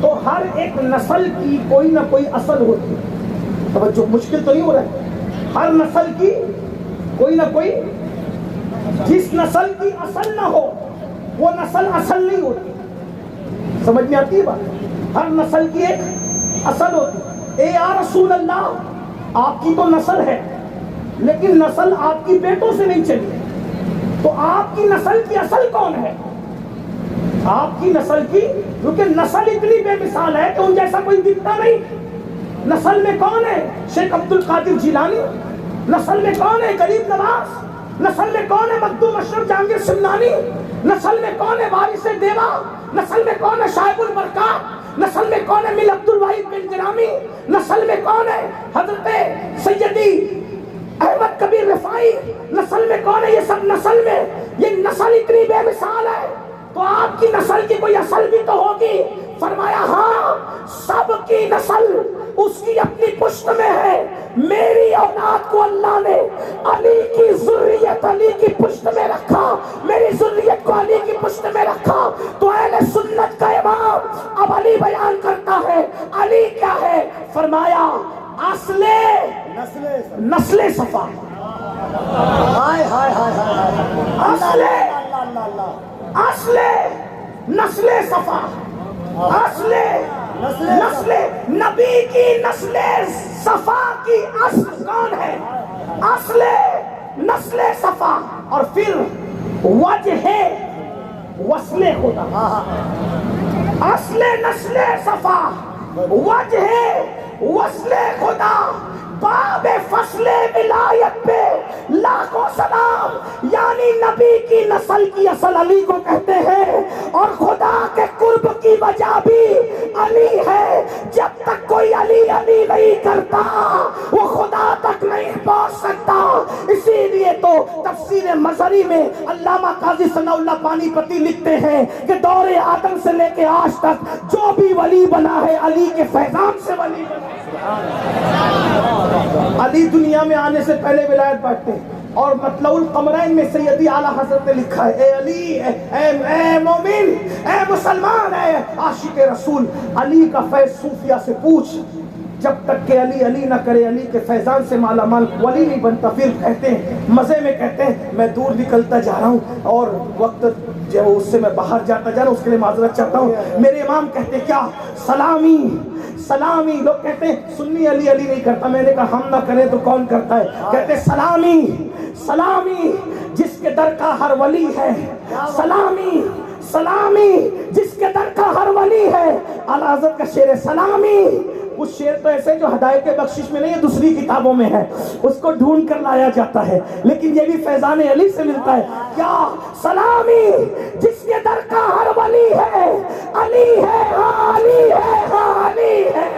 تو ہر ایک نسل کی کوئی نہ کوئی اصل ہوتی ہے۔ توجہ، مشکل تو نہیں ہو رہا ہے، ہر نسل کی کوئی نہ کوئی، جس نسل کی اصل نہ ہو وہ نسل اصل نہیں ہوتی، سمجھ میں آتی ہے بات؟ ہر نسل کی ایک اصل ہوتی۔ اے یا رسول اللہ، آپ کی تو نسل ہے لیکن نسل آپ کی بیٹوں سے نہیں چلی، تو آپ کی نسل کی اصل کون ہے؟ آپ کی نسل کی، کیونکہ نسل اتنی بے مثال ہے کہ ان جیسا کوئی دکھتا نہیں۔ نسل میں کون ہے؟ شیخ عبد القادر جیلانی۔ نسل میں کون ہے؟ غریب نواز۔ نسل میں کون ہے؟ مخدوم اشرف جہانگیر سمنانی۔ نسل میں کون ہے؟ وارث دیوا۔ نسل میں کون ہے؟ شاہب البرکات۔ نسل میں کون ہے؟ مل عبد الواحد بن گرامی۔ نسل میں کون ہے؟ حضرت سیدی احمد کبیر رفاعی۔ نسل میں کون ہے؟ یہ سب نسل میں، یہ نسل اتنی بے مثال ہے تو آپ کی نسل کی کوئی اصل بھی تو ہوگی۔ فرمایا ہاں، سب کی نسل اس کی اپنی پشت میں ہے۔ میری اولاد کو اللہ نے علی کی ذریت علی کی پشت میں رکھا، میری ذریت کو علی کی پشت میں رکھا، تو اہل سنت کا امام اب علی بیان کرتا ہے علی کیا ہے، فرمایا اصل نسل صفا، ہائے ہائے ہائے ہائے اصل اللہ اللہ اصل نسل صفا، اصل نسل نبی کی نسل صفا کی اصل کون ہے، اصل نسل صفا، اور پھر وجہ وصل خدا، اصل نسل صفا وجہ وصل خدا، باب فصل ولایت پہ لاکھوں سلام، یعنی نبی کی نسل کی اصل علی کو کہتے ہیں، اور خدا کے قرب کی وجہ بھی علی ہے۔ جب تک کوئی علی علی نہیں کرتا وہ خدا تک نہیں پہنچ سکتا۔ اسی لیے تو تفسیر مظہری میں علامہ قاضی ثناء اللہ پانی پتی لکھتے ہیں کہ دور آدم سے لے کے آج تک جو بھی ولی بنا ہے علی کے فیضان سے ولی بنا ہے۔ علی دنیا میں آنے سے پہلے ولایت بانٹتے ہیں، اور مطلع القمرین میں سیدی اعلیٰ حضرت نے لکھا ہے، اے علی، اے مومن، اے مسلمان، اے عاشق رسول، علی کا فیض صوفیہ سے پوچھ، جب تک کہ علی علی نہ کرے، علی کے فیضان سے مالا مال ولی نہیں بنتا۔ پھر کہتے ہیں مزے میں کہتے ہیں میں دور نکلتا جا رہا ہوں اور وقت جو اس سے میں باہر جاتا جا رہا ہوں، اس کے لیے معذرت چاہتا ہوں۔ میرے امام کہتے کیا، سلامی سلامی، لوگ کہتے ہیں سنی علی علی نہیں کرتا، میں نے کہا ہم نہ کریں تو کون کرتا ہے، کہتے سلامی سلامی جس کے در کا ہر ولی ہے، سلامی سلامی جس کے در کا ہر ولی ہے۔ اعلیٰ حضرت کا شعر سلامی، اس شعر تو ایسے جو ہدایت بخشش میں نہیں ہے، دوسری کتابوں میں ہے، اس کو ڈھونڈ کر لایا جاتا ہے، لیکن یہ بھی فیضان علی سے ملتا ہے۔ کیا، سلامی جس کے در کا ہر ولی ہے، علی ہے ہاں علی ہے ہاں علی ہے۔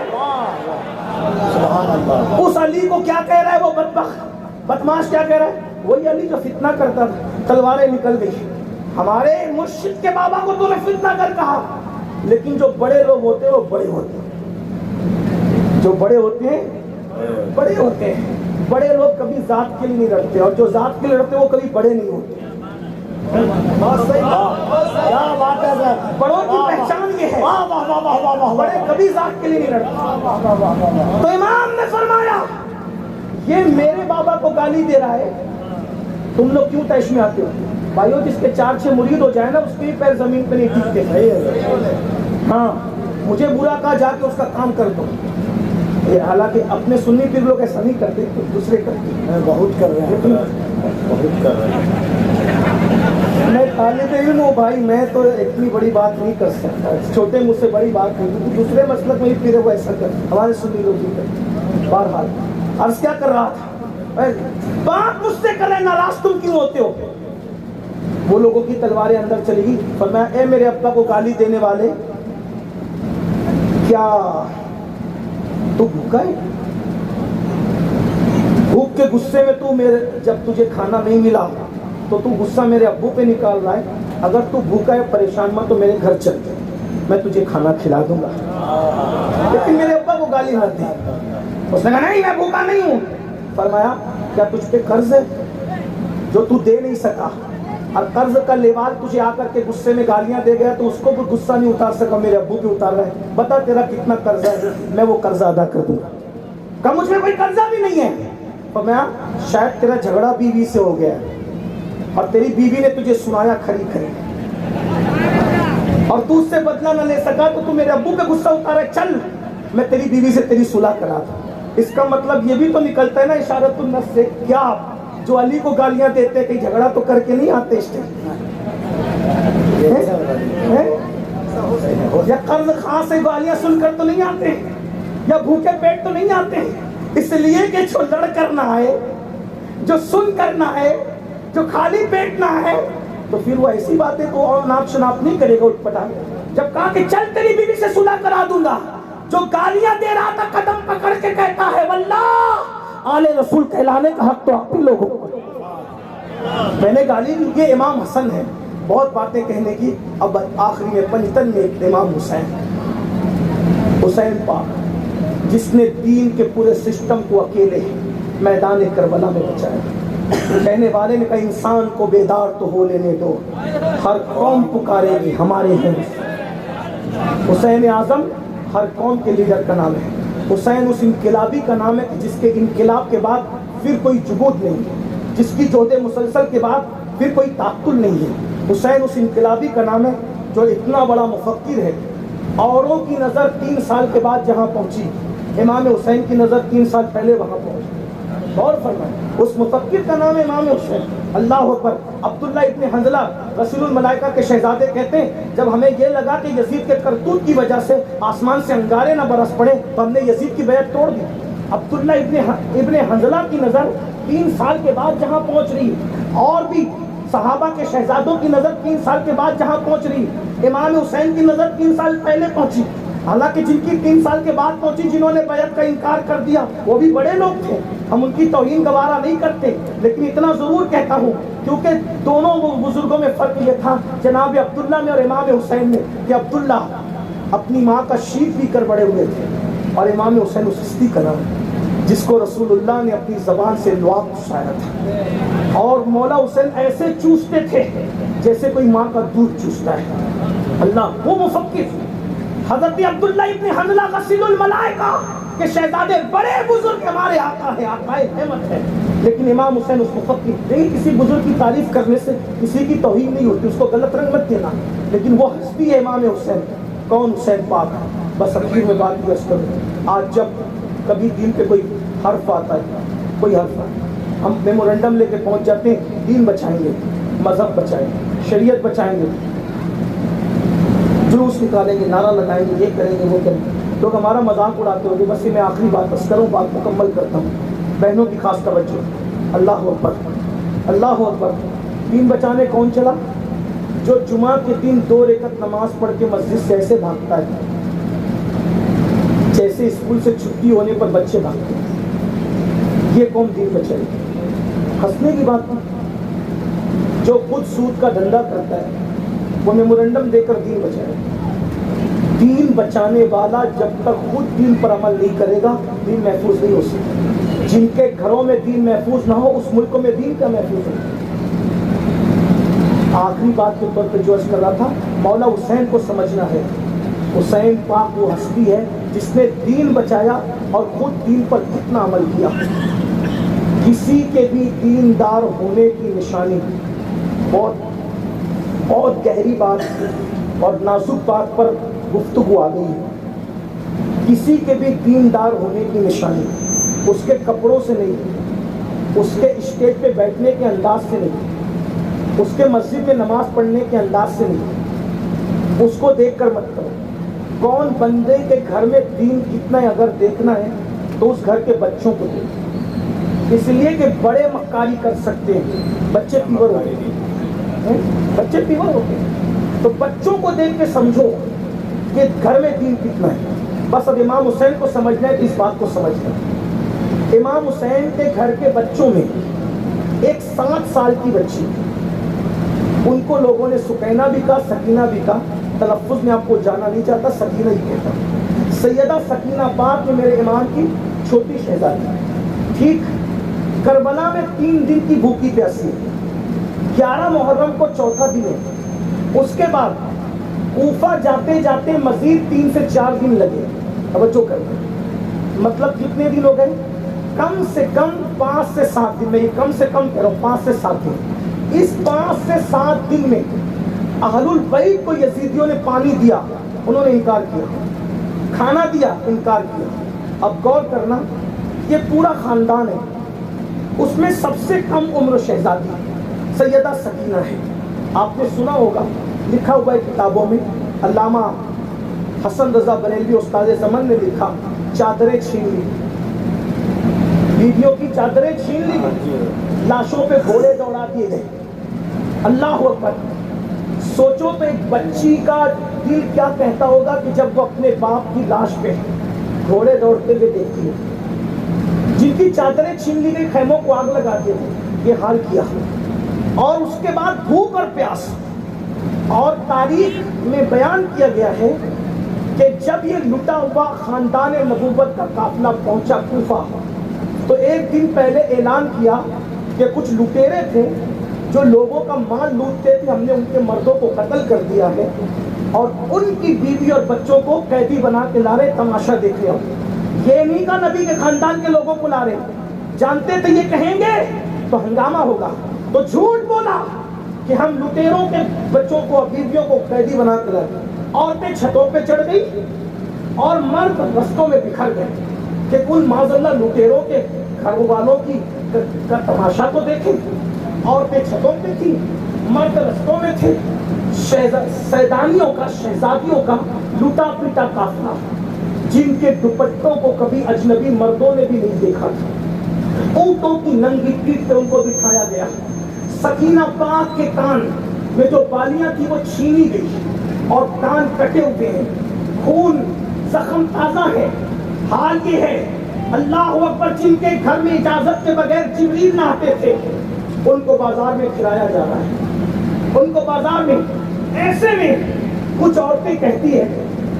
اس علی کو کیا کہہ رہا ہے وہ بدبخت بدماش، کیا کہہ رہا ہے، وہی علی جو فتنہ کرتا تھا، تلواریں نکل گئی۔ ہمارے مرشد کے بابا کو تو نے فتنہ کر کہا، لیکن جو بڑے لوگ ہوتے ہیں وہ بڑے ہوتے ہیں، جو بڑے ہوتے ہیں بڑے ہوتے ہیں۔ بڑے لوگ کبھی ذات کے لیے نہیں لڑتے، اور جو ذات کے لیے لڑتے وہ کبھی بڑے نہیں ہوتے۔ بہت صحیح، کیا بات ہے سر، بڑوں کی پہچان یہ ہے، واہ واہ واہ واہ واہ واہ، بڑے کبھی ذات کے لیے نہیں لڑتے۔ واہ واہ واہ واہ۔ تو امام نے فرمایا یہ میرے بابا کو گالی دے رہا ہے، تم لوگ کیوں طیش میں آتے ہو؟ بھائیو جس کے 4-6 مرید ہو جائے نا اس کے پیر زمین پہ نہیں ٹکتے۔ ہاں مجھے برا کہا، جا کے اس کا کام کر دو۔ حالانکہ اپنے سنی پیر لوگ ایسا نہیں کرتے، دوسرے کرتے ہیں، بہت کر رہے ہیں، بہت کر رہے ہیں۔ میں طالب علم ہوں بھائی، میں تو اتنی بڑی بات نہیں کر سکتا، چھوٹے مجھ سے بڑی بات نہیں، دوسرے مسلک میں بھی پیر وہ ایسا کرتے، ہمارے سنی لوگ بھی کرتے۔ بہرحال عرض کیا کر رہا تھا، بات مجھ سے کرے، ناراض تم کیوں ہوتے ہو؟ وہ لوگوں کی تلواریں اندر چلی گئی، فرمایا اے میرے ابا کو گالی دینے والے، کیا تو بھوکا ہے؟ بھوک کے غصے میں تو میرے، جب تجھے کھانا نہیں ملا تو تو غصہ میرے ابو پہ نکال رہا ہے، اگر تو بھوکا ہے پریشان مت تو میرے گھر چل، میں تجھے کھانا کھلا دوں گا۔ لیکن میرے ابا کو گالی مت دی۔ اس نے کہا نہیں میں بھوکا نہیں ہوں۔ فرمایا کیا تجھ پہ قرض ہے جو تو دے نہیں سکا، اور قرض کا لیوال تجھے آ کر کے غصے میں گالیاں دے گیا تو اس کو بھی غصہ نہیں اتار سکا، میرے ابو پہ اتار رہا ہے، بتا تیرا کتنا قرضہ ہے، میں وہ قرضہ ادا کر دوں گا۔ کہا مجھ میں کوئی قرضہ بھی نہیں ہے۔ فرمایا شاید تیرا جھگڑا بیوی سے ہو گیا ہے اور تیری بیوی نے تجھے سنایا کھری کھری، اور تو اس سے بدلہ نہ لے سکا تو میرے ابو پہ غصہ اتارا، چل میں تیری بیوی سے تیری صلح کرا دوں۔ اس کا مطلب یہ بھی تو نکلتا ہے نا اشارت النفس سے، کیا جو علی کو گالیاں دیتے کہ جھگڑا تو کر کے نہیں آتے اسٹیج، یا قرض خواہ سے گالیاں سن کر تو نہیں آتے، یا بھوکے پیٹ تو نہیں آتے، اس لیے کہ جو لڑ کر نہ آئے، جو سن کر نہ آئے، جو خالی پیٹ نہ آئے، تو پھر وہ ایسی باتیں تو اور ناپ شناپ نہیں کرے گا اٹھ پٹا۔ جب کہا کہ چل تیری بیوی سے صلح کرا دوں گا، جو گالیاں دے رہا تھا قدم پکڑ کے کہتا ہے واللہ آل رسول کہلانے کا حق تو آپ ہی لوگوں کو۔ میں نے گالی دی، یہ امام حسن ہے، بہت باتیں کہنے کی، اب آخری میں پنجتن میں ایک امام حسین پاک، جس نے دین کے پورے سسٹم کو اکیلے میدان کربلا میں بچایا۔ کہنے والے نے کہا انسان کو بیدار تو ہو لینے دو، ہر قوم پکارے گی ہمارے ہیں، حسین اعظم ہر قوم کے لیڈر کا نام ہے. حسین اس انقلابی کا نام ہے جس کے انقلاب کے بعد پھر کوئی جمود نہیں ہے, جس کی جہد مسلسل کے بعد پھر کوئی تعطل نہیں ہے. حسین اس انقلابی کا نام ہے جو اتنا بڑا مفکر ہے. اوروں کی نظر 3 سال کے بعد جہاں پہنچی, امام حسین کی نظر 3 سال پہلے وہاں پہنچی. غور فرمائیں, اس مفکر کا نام ہے امام حسین. اللہ اکبر. عبداللہ ابن حنظلہ رسول الملائکہ کے شہزادے کہتے ہیں جب ہمیں یہ لگا کہ یزید کے کرتوت کی وجہ سے آسمان سے انگارے نہ برس پڑے تو ہم نے یزید کی بیعت توڑ دی. عبداللہ ابن حنظلہ کی نظر 3 سال کے بعد جہاں پہنچ رہی, اور بھی صحابہ کے شہزادوں کی نظر 3 سال کے بعد جہاں پہنچ رہی, امام حسین کی نظر 3 سال پہلے پہنچی. حالانکہ جن کی 3 سال کے بعد پہنچی, جنہوں نے بیعت کا انکار کر دیا, وہ بھی بڑے لوگ تھے, ہم ان کی توہین گوارا نہیں کرتے, لیکن اتنا ضرور کہتا ہوں کیونکہ دونوں بزرگوں میں فرق یہ تھا جناب عبداللہ میں اور امام حسین میں, کہ عبداللہ اپنی ماں کا شیک پی کر بڑے ہوئے تھے, اور امام حسین اس ہستی کا نام جس کو رسول اللہ نے اپنی زبان سے لعاب چوسایا تھا, اور مولا حسین ایسے چوستے تھے جیسے کوئی ماں کا دودھ چوستا ہے. اللہ وہ مفکر حضرت عبداللہ ابن حنظلہ غسیل الملائکہ کے شہزادے, بڑے بزرگ ہمارے آقا ہے, آقائے احمد ہے. لیکن امام حسین اس مفکر نہیں, کسی بزرگ کی تعریف کرنے سے کسی کی توہین نہیں ہوتی, اس کو غلط رنگ مت دینا, لیکن وہ ہستی ہے امام حسین. کون حسین پاک. بس اخیر میں بات یہ کروں, آج جب کبھی دین پہ کوئی حرف آتا ہے, کوئی حرف آتا ہے, ہم میمورنڈم لے کے پہنچ جاتے ہیں, دین بچائیں گے, مذہب بچائیں گے, شریعت بچائیں گے, جلوس نکالیں گے, نعرہ لگائیں گے, یہ کریں گے, وہ کریں گے. لوگ ہمارا مذاق اڑاتے ہوں گے. بس یہ میں آخری بات بس کروں, بات مکمل کرتا ہوں. بہنوں کی خاص توجہ. اللہ اکبر, اللہ اکبر. دین بچانے کون چلا؟ جو جمعہ کے دن 2 رکعت نماز پڑھ کے مسجد سے ایسے بھاگتا ہے جیسے اسکول سے چھٹی ہونے پر بچے بھاگتے ہیں. یہ قوم دین بچائے گی. ہنسنے کی بات نہیں. جو خود سود کا دھندا کرتا ہے وہ میمورنڈم دے کر دین بچائے. دین بچانے والا جب تک خود دین پر عمل نہیں کرے گا, دین محفوظ نہیں ہو سکتا. جن کے گھروں میں دین محفوظ نہ ہو, اس ملک میں دین کا محفوظ ہے. آخری بات کے طور پہ جو عرض کر رہا تھا, مولا حسین کو سمجھنا ہے. حسین پاک وہ ہستی ہے جس نے دین بچایا اور خود دین پر کتنا عمل کیا. کسی کے بھی دیندار ہونے کی نشانی, بہت گہری بات اور نازک بات پر گفتگو آ گئی ہے. کسی کے بھی دیندار ہونے کی نشانی اس کے کپڑوں سے نہیں, اس کے اسٹیج پہ بیٹھنے کے انداز سے نہیں, اس کے مسجد میں نماز پڑھنے کے انداز سے نہیں. اس کو دیکھ کر مت کرو. کون بندے کے گھر میں دین کتنا ہے اگر دیکھنا ہے تو اس گھر کے بچوں کو دیکھ. اس لیے کہ بڑے مکاری کر سکتے ہیں, بچے پیور ہوتے ہیں, بچے پیور ہوتے ہیں. تو بچوں کو دیکھ کے سمجھو کہ گھر میں دین کتنا ہے. بس اب امام حسین کو سمجھنا ہے تو اس بات کو سمجھنا ہے. امام حسین کے گھر کے بچوں میں ایک 7 سال کی بچی, ان کو لوگوں نے سکینہ بھی کہا, سکینہ بھی کہا, تلفظ میں آپ کو جانا نہیں چاہتا, سکینہ ہی کہتا. سیدہ سکینہ پاک میں میرے امام کی چھوٹی شہزادی. ٹھیک, کربلا میں 3 دن کی بھوکی پیاسی, 11 محرم کو چوتھا دن ہے. اس کے بعد کوفہ جاتے جاتے مزید 3 سے 4 دن لگے. توجہ کرنا, مطلب کتنے دن ہو گئے؟ کم سے کم 5 سے 7 دن. میں یہ کم سے کم کہہ رہا ہوں, 5 سے 7 دن. اس 5 سے 7 دن میں اہل البیت کو یزیدیوں نے پانی دیا, انہوں نے انکار کیا. کھانا دیا, انکار کیا. اب غور کرنا, یہ پورا خاندان ہے, اس میں سب سے کم عمر شہزادی سیدہ سکینہ ہے. آپ نے سنا ہوگا, لکھا ہوا ہے کتابوں میں, علامہ حسن رضا بریلوی استاد زمن نے لکھا, چادریں چھین لی, بیویوں کی چادریں چھین لی, لاشوں پہ گھوڑے دوڑا دیے گئے. اللہ اکبر. سوچو تو ایک بچی کا دل کیا کہتا ہوگا کہ جب وہ اپنے باپ کی لاش پہ گھوڑے دوڑتے ہوئے دیکھتی ہے. جن کی چادریں چھین لی گئی, خیموں کو آگ لگا دی گئی, یہ حال کیا. اور اس کے بعد بھوک اور پیاس. اور تاریخ میں بیان کیا گیا ہے کہ جب یہ لٹا ہوا خاندان نبوت کا قافلہ پہنچا کوفہ, تو ایک دن پہلے اعلان کیا کہ کچھ لٹیرے تھے جو لوگوں کا مال لوٹتے تھے, ہم نے ان کے مردوں کو قتل کر دیا ہے. اور ان کی بیوی اور بچوں کو قیدی بنا کے لا رہے، تماشا دیکھ رہے ہو۔ یہ نہیں کہا نبی کے خاندان کے لوگوں کو لا رہے، جانتے تھے یہ کہیں گے تو ہنگامہ ہوگا، تو جھوٹ بولا کہ ہم لٹیروں کے بچوں کو اور بیویوں کو قیدی بنا کے لائے۔ عورتیں چھتوں پہ چڑھ گئی اور مرد رستوں میں بکھر گئے کہ کل معاذ اللہ لٹیروں کے گھر والوں کی کا تماشا تو دیکھیں۔ عورتیں چھتوں پہ تھی، مرد رستوں میں تھے، سیدانیوں کا، شہزادیوں کا لوٹا پیٹا قافلہ، جن کے دوپٹوں کو کبھی اجنبی مردوں نے بھی نہیں دیکھا تھا۔ اونٹوں کی ننگی پیٹھ پہ ان کو بٹھایا گیا۔ سکینہ پاک کے کان میں جو بالیاں تھی وہ چھینی گئی اور کان کٹے ہوئے ہیں، خون، زخم تازہ ہے۔ حال یہ ہے، اللہ اکبر، جن کے گھر میں اجازت کے بغیر جبریل نہ آتے تھے، ان کو بازار میں کھلایا جا رہا ہے، ان کو بازار میں۔ ایسے میں کچھ عورتیں کہتی ہیں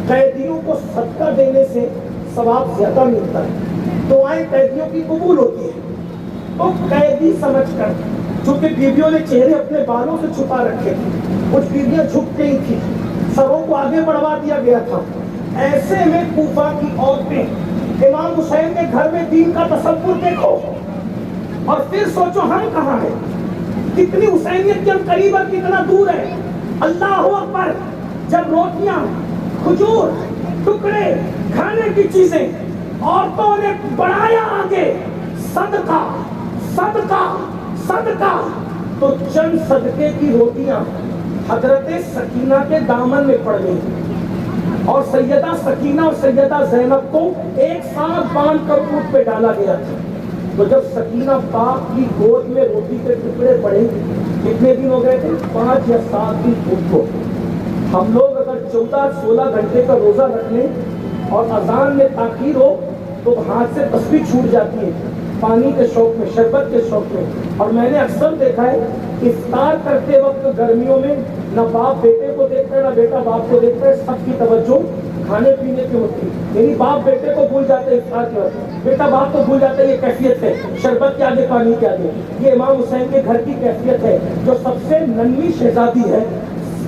قیدیوں کو صدقہ دینے سے ثواب زیادہ ملتا ہے، دعائیں قیدیوں کی قبول ہوتی ہیں۔ تو قیدی سمجھ کر، چونکہ بیویوں نے چہرے اپنے بالوں سے چھپا رکھے تھے، کچھ بیویاں جھک گئی تھی، سروں کو آگے بڑھوا دیا گیا تھا۔ ایسے میں کوفہ کی عورتیں امام حسین کے گھر میں دین کا تصور دیکھو اور پھر سوچو ہم کہاں ہیں، کتنی حسینیت کے ہم قریب اور کتنا دور ہے۔ اللہ اکبر، جب روٹیاں، کھجور، ٹکڑے، کھانے کی چیزیں عورتوں نے بڑھایا آگے، صدقہ صدقہ صدقہ، تو چند صدقے کی روٹیاں حضرت سکینہ کے دامن میں پڑ گئی اور سیدہ سکینہ اور سیدہ زینب کو ایک ساتھ باندھ کر اونٹ پہ ڈالا گیا تھا۔ تو جب سکینہ پاک کی گود میں روٹی کے ٹکڑے پڑے، کتنے دن ہو گئے تھے؟ 5 یا 7 دن خود کو۔ ہم لوگ اگر 14-16 گھنٹے کا روزہ رکھ لیں اور اذان میں تاخیر ہو تو ہاتھ سے تسبیح چھوٹ جاتی ہے، پانی کے شوق میں، شربت کے شوق میں۔ اور میں نے اکثر دیکھا ہے افطار کرتے وقت گرمیوں میں نہ باپ بیٹے کو دیکھتا ہے نہ بیٹا باپ کو دیکھتا ہے، سب کی توجہ کھانے پینے کی ہوتی ہے، یعنی باپ بیٹے کو بھول جاتے ہیں افطار کے وقت، بیٹا باپ کو بھول جاتا ہے۔ یہ کیفیت ہے شربت کے آگے، پانی کے آگے۔ یہ امام حسین کے گھر کی کیفیت ہے، جو سب سے ننھی شہزادی ہے،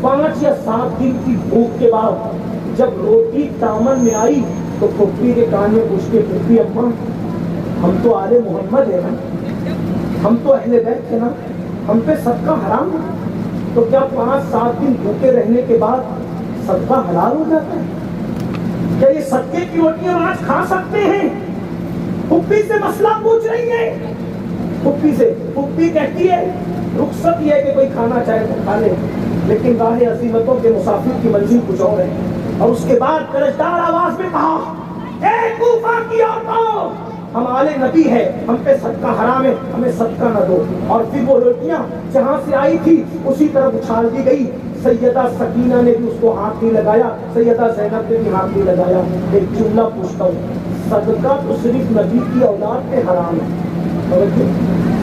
5 یا 7 دن کی بھوک کے بعد جب روٹی دامن میں آئی تو پھپھی کے کان میں پوچھ کے، پھپھی اماں ہم تو آل محمد ہیں نا، ہم تو اہل بیت ہیں نا، ہم پہ صدقہ حرام ہے؟ تو کیا 5-7 دن بھوکے رہنے کے بعد صدقہ حلال ہو جاتا ہے؟ کیا یہ صدقے کی روٹیاں آج کھا سکتے ہیں؟ پھپھی سے مسئلہ پوچھ رہی ہے، پھپھی سے۔ پھپھی کہتی ہے رخصت یہ ہے کہ کوئی کھانا چاہے تو کھا لے، لیکن راہ عزیمتوں کے مسافر کی منزل کچھ اور ہے۔ اور اس کے بعد کرشدار آواز میں کہا، اے کوفہ کی عورتوں، ہم آل نبی ہے، ہم پہ صدقہ حرام ہے، ہمیں صدقہ نہ دو۔ اور پھر وہ روٹیاں جہاں سے آئی تھی اسی طرف اچھال دی گئی۔ سیدہ سکینہ نے بھی اس کو ہاتھ نہیں لگایا، سیدہ زینب نے بھی ہاتھ نہیں لگایا۔ ایک جملہ پوچھتا ہوں، صدقہ تو صرف نبی کی اولاد پہ حرام ہے،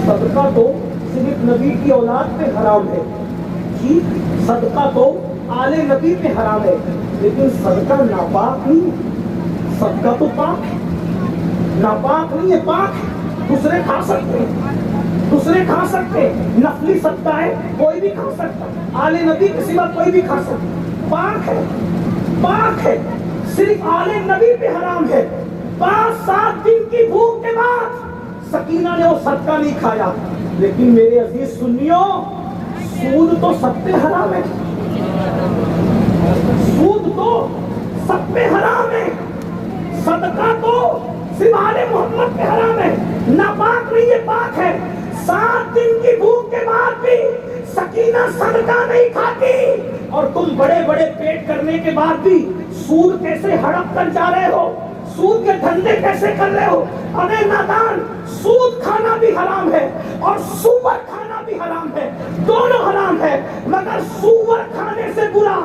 صدقہ تو صرف نبی کی اولاد پہ حرام ہے، جی صدقہ تو آل نبی پہ حرام ہے، لیکن صدقہ ناپاک نہیں ہے، صدقہ تو پاک ہے، ناپاک نہیں ہے، پاک ہے۔ دوسرے کھا سکتے ہیں، دوسرے کھا سکتے ہیں، نفلی صدقہ ہے، کوئی بھی کھا سکتا، آل نبی کے سوا کوئی بھی کھا سکتا، پاک ہے، پاک ہے، صرف آل نبی پہ حرام ہے۔ 5-7 دن کی بھوک کے بعد سکینہ نے وہ صدقہ نہیں کھایا۔ لیکن میرے عزیز سنیو، سود تو سب پہ حرام ہے، سود تو سب پہ حرام ہے، صدقہ تو صرف آل محمد پہ حرام ہے، ناپاک نہیں ہے، پاک ہے۔ 7 دن کی بھوک کے بعد بھی سکینہ صدقہ نہیں کھاتی، اور تم بڑے بڑے پیٹ کرنے کے بعد بھی سود کیسے ہڑپ کر جا رہے ہو، سود کے دھندے کیسے کر رہے ہو؟ ارے نادان، سود کھانا بھی حرام ہے اور سور کھانا بھی حرام ہے، دونوں حرام ہے، مگر سور کھانے سے برا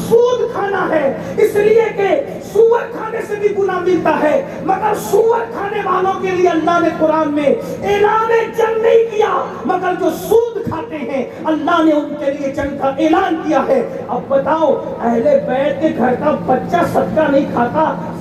سود کھانا ہے، اس لیے کہ سور کھانے سے بھی گناہ ملتا ہے، مگر سور کھانے والوں کے لیے اللہ نے قرآن میں اعلان جنگ نہیں کیا، مگر جو سود کھاتے ہیں اللہ نے ان کے لیے جنگ کا اعلان کیا ہے۔ اب بتاؤ، اہل بیت کے گھر کا بچہ صدقہ نہیں کھاتا،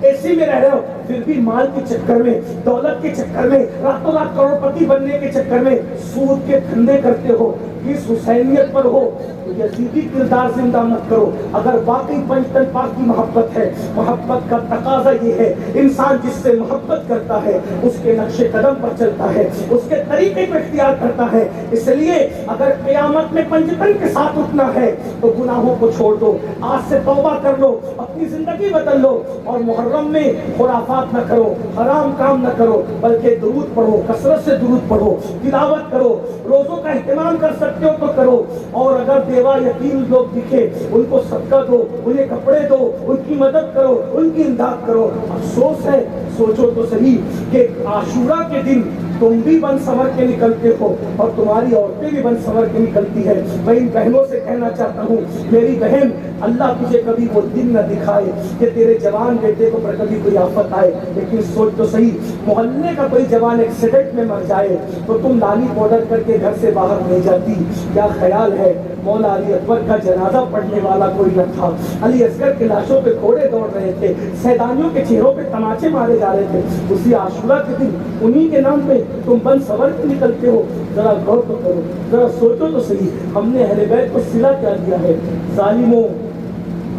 اے سی میں رہ رہے ہو، پھر بھی مال کے چکر میں، دولت کے چکر میں، راتوں رات کروڑپتی بننے کے چکر میں سود کے دھندے کرتے ہو، اس حسینیت پر ہو تو یزیدی کردار زندہ مت کرو۔ اگر واقعی پنجتن پاک کی محبت ہے، محبت کا تقاضا یہ ہے انسان جس سے محبت کرتا ہے اس کے نقش قدم پر چلتا ہے، اس کے طریقے کو اختیار کرتا ہے۔ اس لیے اگر قیامت میں پنجتن کے ساتھ اٹھنا ہے تو گناہوں کو چھوڑ دو، آج سے توبہ کر لو، اپنی زندگی بدل لو، اور محرم میں خرافات نہ کرو، حرام کام نہ کرو، بلکہ درود پڑھو، کثرت سے درود پڑھو، تلاوت کرو، روزوں کا اہتمام کر سکتے ہو تو کرو، اور اگر بیوہ یتیم لوگ دکھے ان کو صدقہ دو، انہیں کپڑے دو، ان کی مدد کرو، ان کی امداد کرو۔ افسوس ہے، سوچو تو صحیح کہ عاشورہ کے دن تم بھی بن سنور کے نکلتے ہو اور تمہاری عورتیں بھی بن سنور کے نکلتی ہے۔ میں ان بہنوں سے کہنا چاہتا ہوں، میری بہن اللہ تجھے کبھی وہ دن نہ دکھائے کہ تیرے جوان بیٹے کو پر کبھی کوئی آفت آئے، لیکن سوچ تو صحیح محلے کا کوئی جوان ایکسیڈنٹ میں مر جائے تو تم لالی پاؤڈر کر کے گھر سے باہر نہیں جاتی۔ کیا خیال ہے مولا علی اکبر کا جنازہ پڑھنے والا کوئی نہ تھا، علی اصغر کی لاشوں پہ گھوڑے دوڑ رہے تھے، سیدانیوں کے چہروں پہ تماچے مارے جا رہے تھے، اسی عاشورہ کے دن انہی کے نام پہ تم بن سنور کے نکلتے ہو۔ ذرا غور تو کرو، ذرا سوچو تو صحیح، ہم نے اہل بیت کو صلہ کیا دیا ہے؟ ظالموں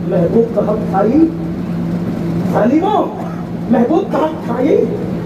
محبوب کا حق کھائی، ظالموں محبوب کا حق کھائی،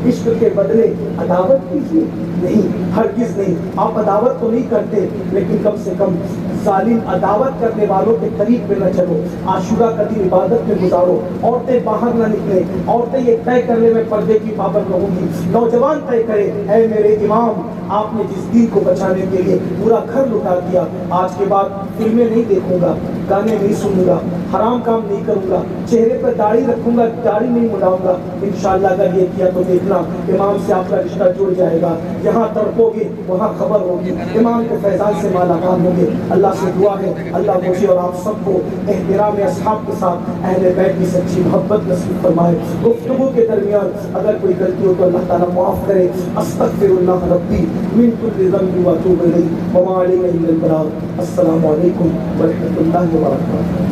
عشق کے بدلے عداوت کیجیے؟ نہیں، ہرگز نہیں۔ آپ عداوت تو نہیں کرتے لیکن کم سے کم ظالم عداوت کرنے والوں کے طریق پہ نہ چلو۔ عاشورہ کا دن عبادت میں گزارو، عورتیں باہر نہ نکلیں، عورتیں یہ طے کرنے میں پردے کی پابند رہوں گی، نوجوان طے کرے اے میرے امام آپ نے جس دین کو بچانے کے لیے پورا گھر لٹا دیا، آج کے بعد فلمیں نہیں دیکھوں گا، گانے نہیں سنوں گا، حرام کام نہیں کروں گا، چہرے پر داڑھی رکھوں گا، داڑھی نہیں مڈاؤں گا۔ انشاءاللہ اگر یہ کیا تو دیکھنا امام سے آپ کا رشتہ جڑ جائے گا، جہاں تڑپو گے وہاں خبر ہوگی، امام کے فیضان سے مالا مال ہوں گے۔ اللہ سے دعا ہے اللہ مجھے اور آپ سب کو احترام اصحاب کے ساتھ اہل بیت کی سچی محبت نصیب فرمائے۔ گفتگو کے درمیان اگر کوئی غلطی ہو تو اللہ تعالیٰ معاف کرے۔ استغفر اللہ ربی من کل ذنب واتوب الیہ وما علیہ الا البلاغ۔ السلام علیکم ورحمۃ اللہ وبرکاتہ۔